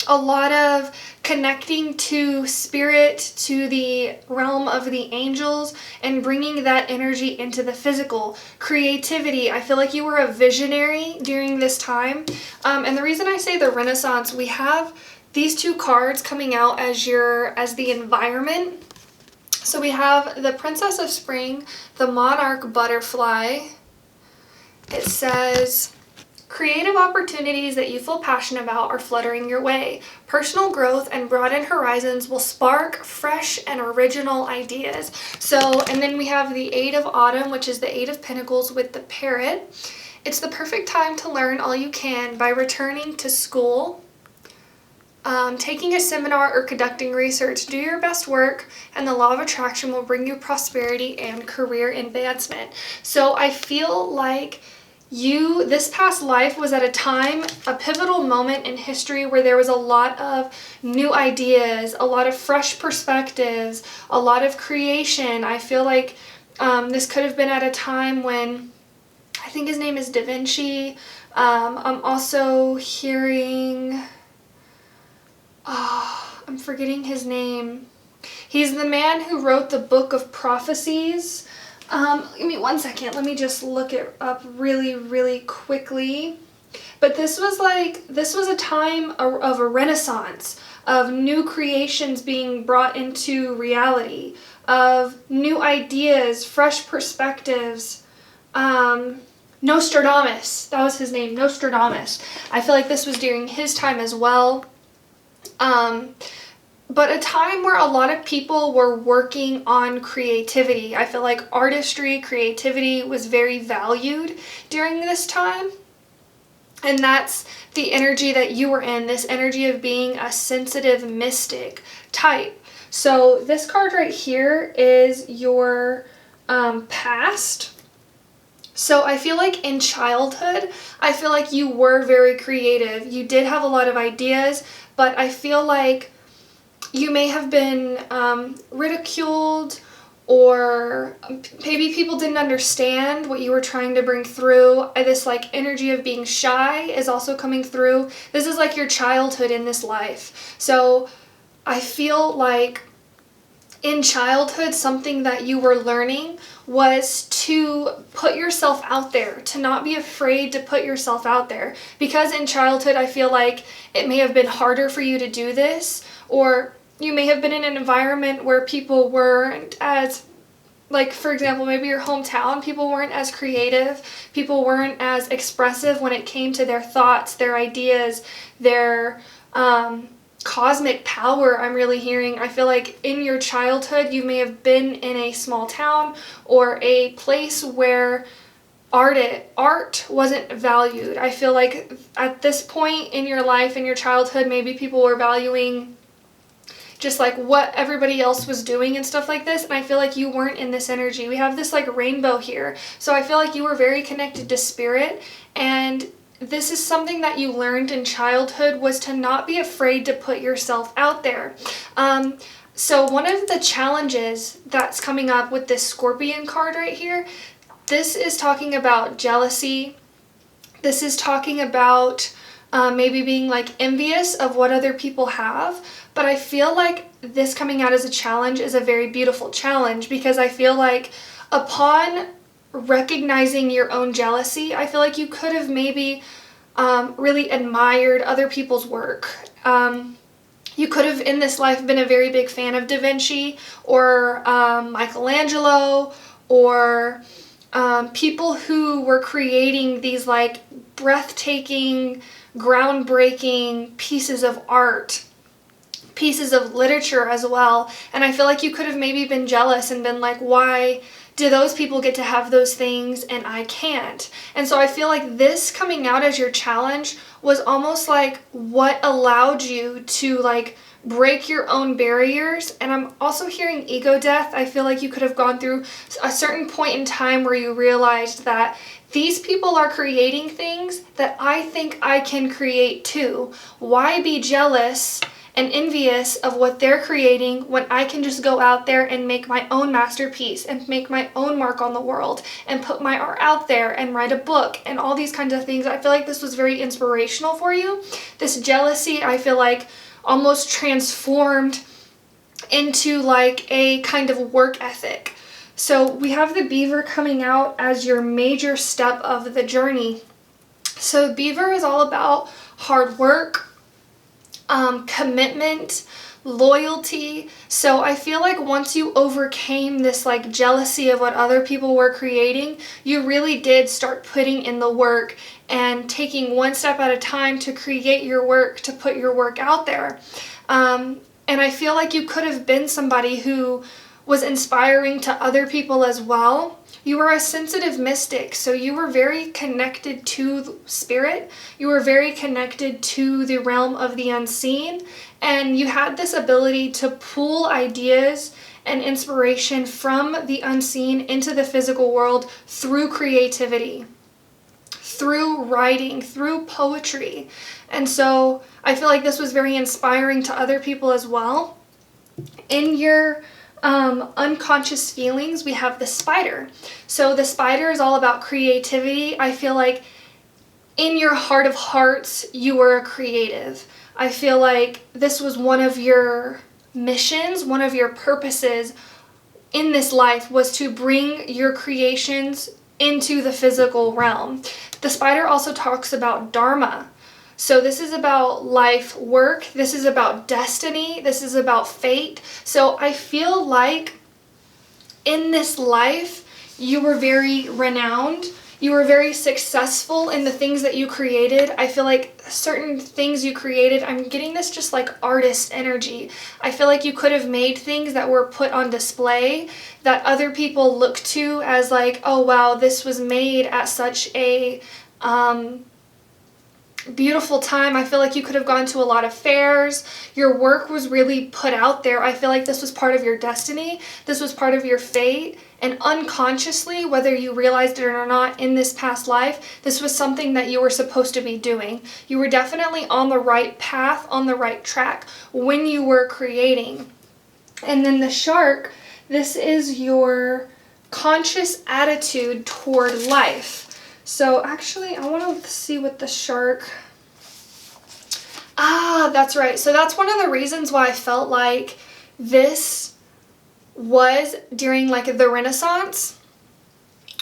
a lot of connecting to spirit, to the realm of the angels, and bringing that energy into the physical. Creativity, I feel like you were a visionary during this time. And the reason I say the Renaissance, we have these 2 cards coming out as the environment. So we have the Princess of Spring, the Monarch Butterfly. It says, creative opportunities that you feel passionate about are fluttering your way. Personal growth and broadened horizons will spark fresh and original ideas. So, and then we have the 8 of Autumn, which is the 8 of Pentacles with the Parrot. It's the perfect time to learn all you can by returning to school, taking a seminar, or conducting research. Do your best work, and the law of attraction will bring you prosperity and career advancement. So I feel like this past life was at a time, a pivotal moment in history where there was a lot of new ideas, a lot of fresh perspectives, a lot of creation. I feel like this could have been at a time when, I think his name is Da Vinci. I'm also hearing, I'm forgetting his name. He's the man who wrote the Book of Prophecies. Give me 1 second. Let me just look it up really, really quickly. But this was a time of a renaissance, of new creations being brought into reality, of new ideas, fresh perspectives. Nostradamus, that was his name, Nostradamus. I feel like this was during his time as well. But a time where a lot of people were working on creativity. I feel like artistry, creativity was very valued during this time. And that's the energy that you were in, this energy of being a sensitive mystic type. So this card right here is your past. So I feel like in childhood, I feel like you were very creative. You did have a lot of ideas, but I feel like you may have been ridiculed, or maybe people didn't understand what you were trying to bring through. This like energy of being shy is also coming through. This is like your childhood in this life. So I feel like in childhood, something that you were learning was to put yourself out there, to not be afraid to put yourself out there. Because in childhood, I feel like it may have been harder for you to do this, or you may have been in an environment where people weren't as, like, for example, maybe your hometown, people weren't as creative, people weren't as expressive when it came to their thoughts, their ideas, their cosmic power. I'm really hearing, I feel like in your childhood, you may have been in a small town or a place where art wasn't valued. I feel like at this point in your life, in your childhood, maybe people were valuing just like what everybody else was doing and stuff like this, and I feel like you weren't in this energy. We have this like rainbow here, so I feel like you were very connected to spirit, and this is something that you learned in childhood, was to not be afraid to put yourself out there. So one of the challenges that's coming up with this Scorpion card right here, this is talking about jealousy. This is talking about maybe being like envious of what other people have. But I feel like this coming out as a challenge is a very beautiful challenge, because I feel like upon recognizing your own jealousy, I feel like you could have maybe really admired other people's work. You could have in this life been a very big fan of Da Vinci or Michelangelo, or people who were creating these like breathtaking, groundbreaking pieces of art, pieces of literature as well. And I feel like you could have maybe been jealous and been like, why do those people get to have those things and I can't? And so I feel like this coming out as your challenge was almost like what allowed you to like break your own barriers. And I'm also hearing ego death. I feel like you could have gone through a certain point in time where you realized that these people are creating things that I think I can create too. Why be jealous and envious of what they're creating when I can just go out there and make my own masterpiece and make my own mark on the world and put my art out there and write a book and all these kinds of things. I feel like this was very inspirational for you. This jealousy, I feel like, almost transformed into like a kind of work ethic. So we have the beaver coming out as your major step of the journey. So beaver is all about hard work, commitment, loyalty. So I feel like once you overcame this like jealousy of what other people were creating, you really did start putting in the work and taking one step at a time to create your work, to put your work out there. And I feel like you could have been somebody who was inspiring to other people as well. You were a sensitive mystic, so you were very connected to spirit. You were very connected to the realm of the unseen, and you had this ability to pull ideas and inspiration from the unseen into the physical world through creativity, through writing, through poetry. And so I feel like this was very inspiring to other people as well. In your unconscious feelings, we have the spider. So the spider is all about creativity. I feel like in your heart of hearts, you were a creative. I feel like this was one of your missions, one of your purposes in this life, was to bring your creations into the physical realm. The spider also talks about dharma. So this is about life work. This is about destiny. This is about fate. So I feel like in this life, you were very renowned. You were very successful in the things that you created. I feel like certain things you created, I'm getting this just like artist energy. I feel like you could have made things that were put on display that other people look to as like, oh wow, this was made at such a beautiful time. I feel like you could have gone to a lot of fairs. Your work was really put out there. I feel like this was part of your destiny. This was part of your fate. And unconsciously, whether you realized it or not in this past life, this was something that you were supposed to be doing. You were definitely on the right path, on the right track when you were creating. And then the shark, this is your conscious attitude toward life. So actually, I want to see what the shark... that's right. So that's one of the reasons why I felt like this was during like the Renaissance,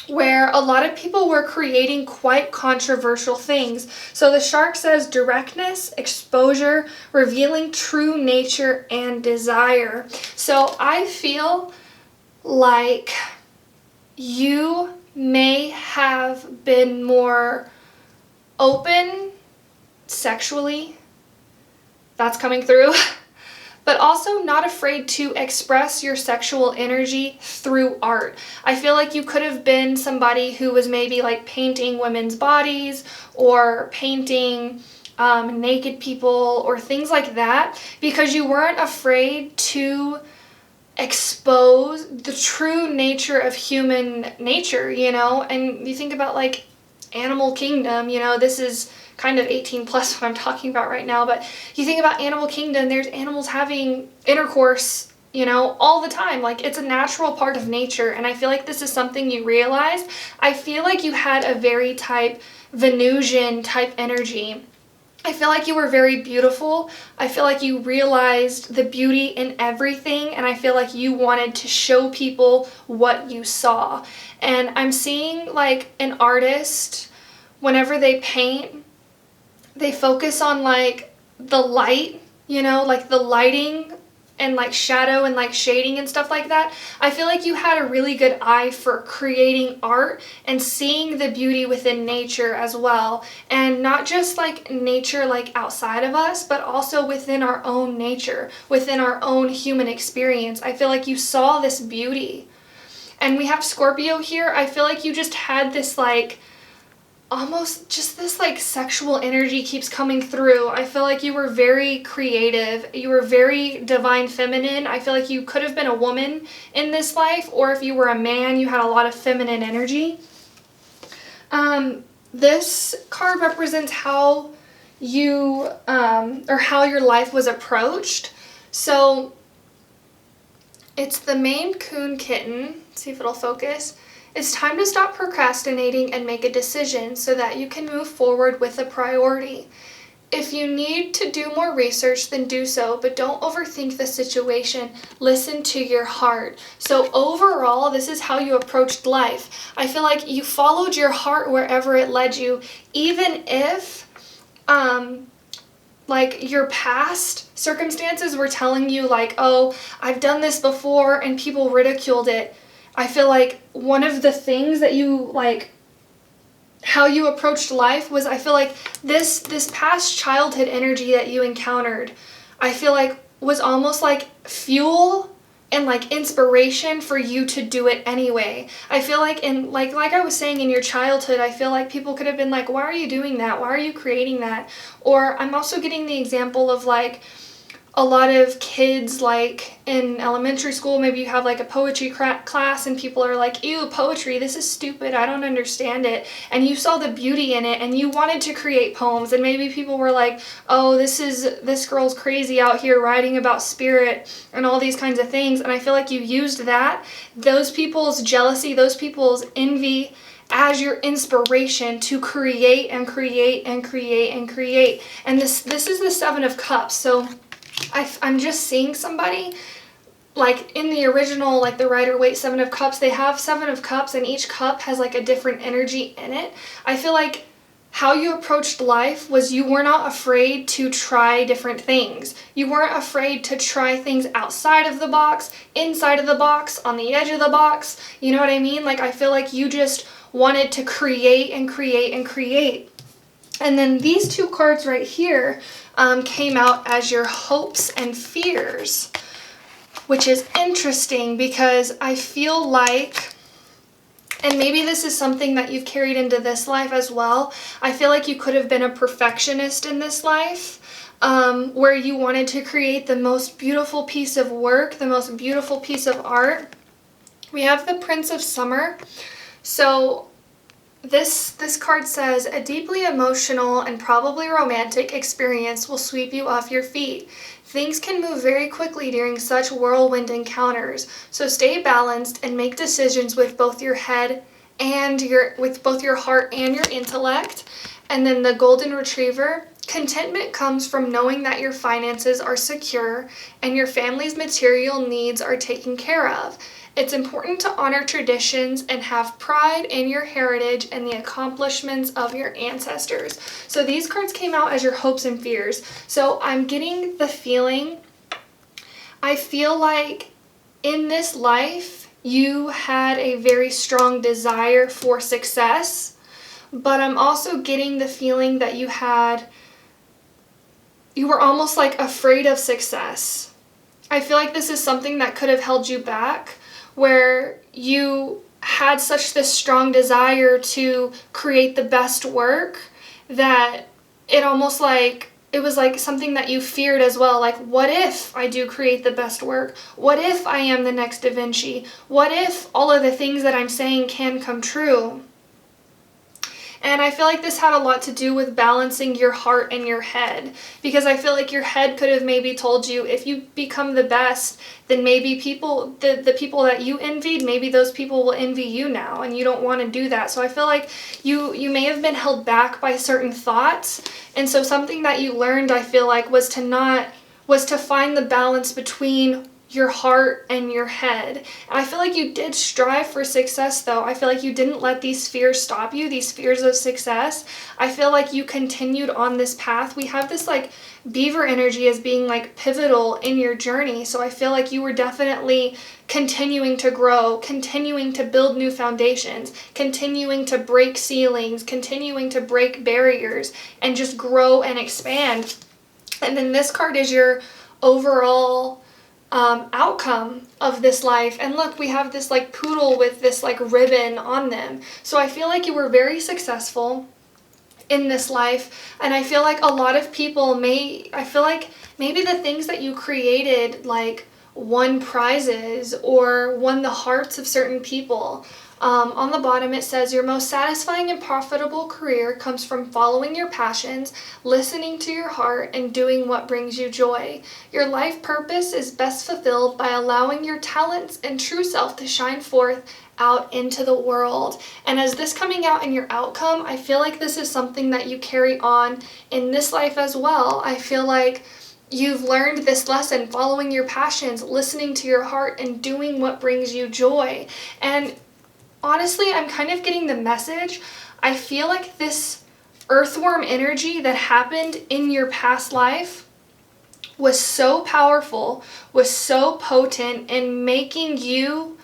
where a lot of people were creating quite controversial things. So the shark says directness, exposure, revealing true nature and desire. So I feel like you may have been more open sexually. That's coming through. But also not afraid to express your sexual energy through art. I feel like you could have been somebody who was maybe like painting women's bodies or painting naked people or things like that, because you weren't afraid to expose the true nature of human nature, you know? And you think about like Animal Kingdom, you know, this is kind of 18 plus what I'm talking about right now, but you think about Animal Kingdom, there's animals having intercourse, you know, all the time. Like, it's a natural part of nature, and I feel like this is something you realized. I feel like you had a very Venusian type energy. I feel like you were very beautiful. I feel like you realized the beauty in everything, and I feel like you wanted to show people what you saw. And I'm seeing like an artist, whenever they paint, they focus on like the light, you know, like the lighting and like shadow and like shading and stuff like that. I feel like you had a really good eye for creating art and seeing the beauty within nature as well. And not just like nature like outside of us, but also within our own nature, within our own human experience. I feel like you saw this beauty. And we have Scorpio here. I feel like you just had this like almost just this like sexual energy keeps coming through. I feel like you were very creative. You were very divine feminine. I feel like you could have been a woman in this life, or if you were a man, you had a lot of feminine energy. This card represents how you, or how your life was approached. So it's the Maine Coon kitten. Let's see if it'll focus. It's time to stop procrastinating and make a decision so that you can move forward with a priority. If you need to do more research, then do so, but don't overthink the situation. Listen to your heart. So overall, this is how you approached life. I feel like you followed your heart wherever it led you, even if like your past circumstances were telling you like, oh, I've done this before and people ridiculed it. I feel like one of the things that you like, how you approached life was, I feel like this past childhood energy that you encountered, I feel like was almost like fuel and like inspiration for you to do it anyway. I feel like in like I was saying, in your childhood, I feel like people could have been like, why are you doing that? Why are you creating that? Or I'm also getting the example of like a lot of kids like in elementary school, maybe you have like a poetry class and people are like, ew, poetry, this is stupid, I don't understand it. And you saw the beauty in it and you wanted to create poems, and maybe people were like, oh, this girl's crazy out here writing about spirit and all these kinds of things. And I feel like you used that, those people's jealousy, those people's envy as your inspiration to create and create and create and create. And this is the Seven of Cups. So I'm just seeing somebody, like in the original, like the Rider-Waite Seven of Cups, they have Seven of Cups and each cup has like a different energy in it. I feel like how you approached life was you were not afraid to try different things. You weren't afraid to try things outside of the box, inside of the box, on the edge of the box. You know what I mean? Like I feel like you just wanted to create and create and create. And then these two cards right here came out as your hopes and fears, which is interesting because I feel like, and maybe this is something that you've carried into this life as well, I feel like you could have been a perfectionist in this life, where you wanted to create the most beautiful piece of work, the most beautiful piece of art. We have the Prince of Summer. So this card says, a deeply emotional and probably romantic experience will sweep you off your feet. Things can move very quickly during such whirlwind encounters, so stay balanced and make decisions with both your head and with both your heart and your intellect. And then the Golden Retriever, contentment comes from knowing that your finances are secure and your family's material needs are taken care of. It's important to honor traditions and have pride in your heritage and the accomplishments of your ancestors. So these cards came out as your hopes and fears. So I'm getting the feeling, I feel like in this life, you had a very strong desire for success, but I'm also getting the feeling that you were almost like afraid of success. I feel like this is something that could have held you back, where you had such this strong desire to create the best work that it almost like, it was like something that you feared as well. Like, what if I do create the best work? What if I am the next Da Vinci? What if all of the things that I'm saying can come true? And I feel like this had a lot to do with balancing your heart and your head, because I feel like your head could have maybe told you, if you become the best, then maybe people, the people that you envied, maybe those people will envy you now, and you don't want to do that. So I feel like you may have been held back by certain thoughts. And so something that you learned, I feel like, was to find the balance between your heart and your head. And I feel like you did strive for success though. I feel like you didn't let these fears stop you, these fears of success. I feel like you continued on this path. We have this like beaver energy as being like pivotal in your journey. So I feel like you were definitely continuing to grow, continuing to build new foundations, continuing to break ceilings, continuing to break barriers, and just grow and expand. And then this card is your overall outcome of this life. And look, we have this like poodle with this like ribbon on them. So I feel like you were very successful in this life. And I feel like a lot of people I feel like maybe the things that you created like won prizes or won the hearts of certain people. On the bottom it says, your most satisfying and profitable career comes from following your passions, listening to your heart, and doing what brings you joy. Your life purpose is best fulfilled by allowing your talents and true self to shine forth out into the world. And as this coming out in your outcome, I feel like this is something that you carry on in this life as well. I feel like you've learned this lesson, following your passions, listening to your heart, and doing what brings you joy. And honestly, I'm kind of getting the message. I feel like this earthworm energy that happened in your past life was so powerful, was so potent in making you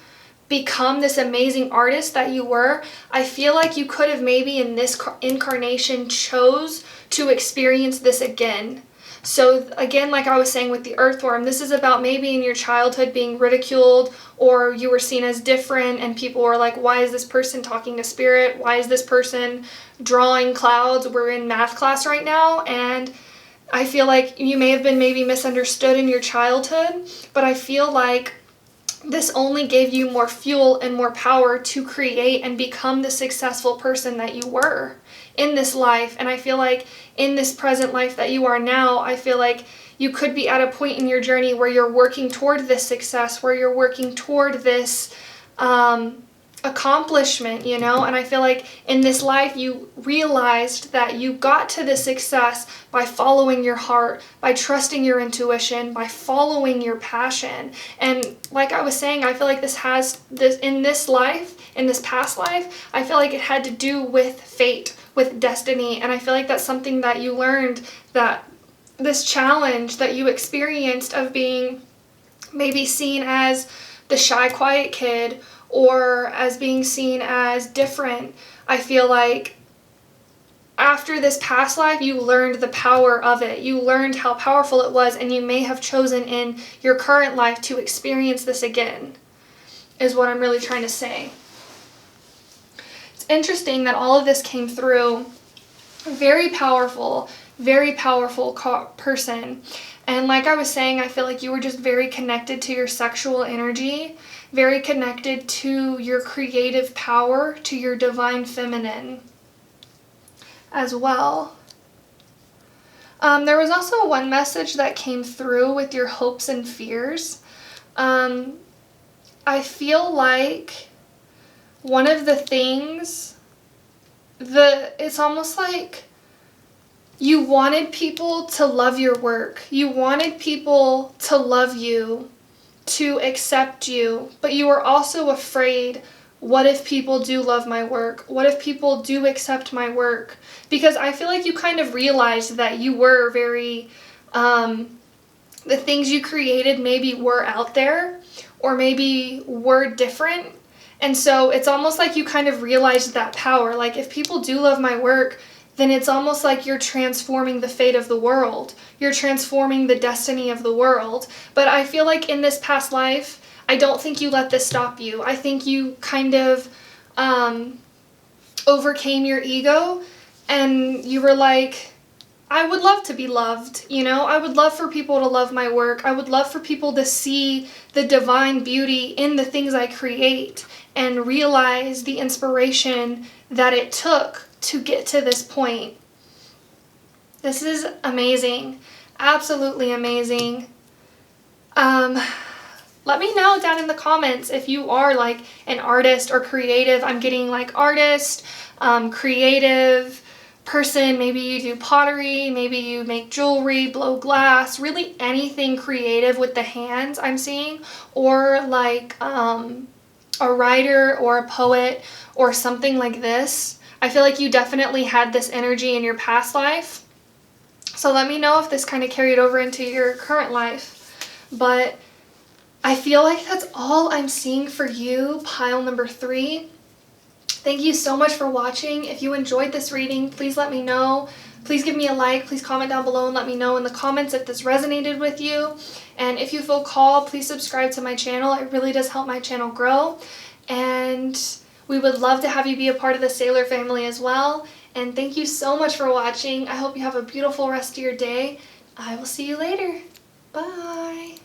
become this amazing artist that you were. I feel like you could have maybe in this incarnation chose to experience this again. So again, like I was saying with the earthworm, this is about maybe in your childhood being ridiculed, or you were seen as different and people were like, why is this person talking to spirit? Why is this person drawing clouds? We're in math class right now, and I feel like you may have been maybe misunderstood in your childhood, but I feel like this only gave you more fuel and more power to create and become the successful person that you were in this life. And I feel like in this present life that you are now, I feel like you could be at a point in your journey where you're working toward this success, where you're working toward this accomplishment, you know? And I feel like in this life you realized that you got to this success by following your heart, by trusting your intuition, by following your passion. And like I was saying, I feel like in this life, in this past life, I feel like it had to do with fate, with destiny. And I feel like that's something that you learned, that this challenge that you experienced of being maybe seen as the shy, quiet kid, or as being seen as different. I feel like after this past life, you learned the power of it. You learned how powerful it was, and you may have chosen in your current life to experience this again, is what I'm really trying to say. It's interesting that all of this came through. Very powerful person. And like I was saying, I feel like you were just very connected to your sexual energy, very connected to your creative power, to your divine feminine as well. There was also one message that came through with your hopes and fears. I feel like one of the things, it's almost like you wanted people to love your work. You wanted people to love you, to accept you, but you were also afraid, what if people do love my work? What if people do accept my work? Because I feel like you kind of realized that you were very, the things you created maybe were out there, or maybe were different. And so it's almost like you kind of realized that power. Like, if people do love my work, then it's almost like you're transforming the fate of the world. You're transforming the destiny of the world. But I feel like in this past life, I don't think you let this stop you. I think you kind of overcame your ego, and you were like, I would love to be loved, you know? I would love for people to love my work. I would love for people to see the divine beauty in the things I create and realize the inspiration that it took to get to this point. This is amazing. Absolutely amazing. Let me know down in the comments if you are like an artist or creative. I'm getting like artist, creative person. Maybe you do pottery, maybe you make jewelry, blow glass, really anything creative with the hands I'm seeing, or like a writer or a poet or something like this. I feel like you definitely had this energy in your past life. So let me know if this kind of carried over into your current life. But I feel like that's all I'm seeing for you, pile number 3. Thank you so much for watching. If you enjoyed this reading, please let me know. Please give me a like. Please comment down below and let me know in the comments if this resonated with you. And if you feel called, please subscribe to my channel. It really does help my channel grow. And we would love to have you be a part of the Sailor family as well. And thank you so much for watching. I hope you have a beautiful rest of your day. I will see you later. Bye.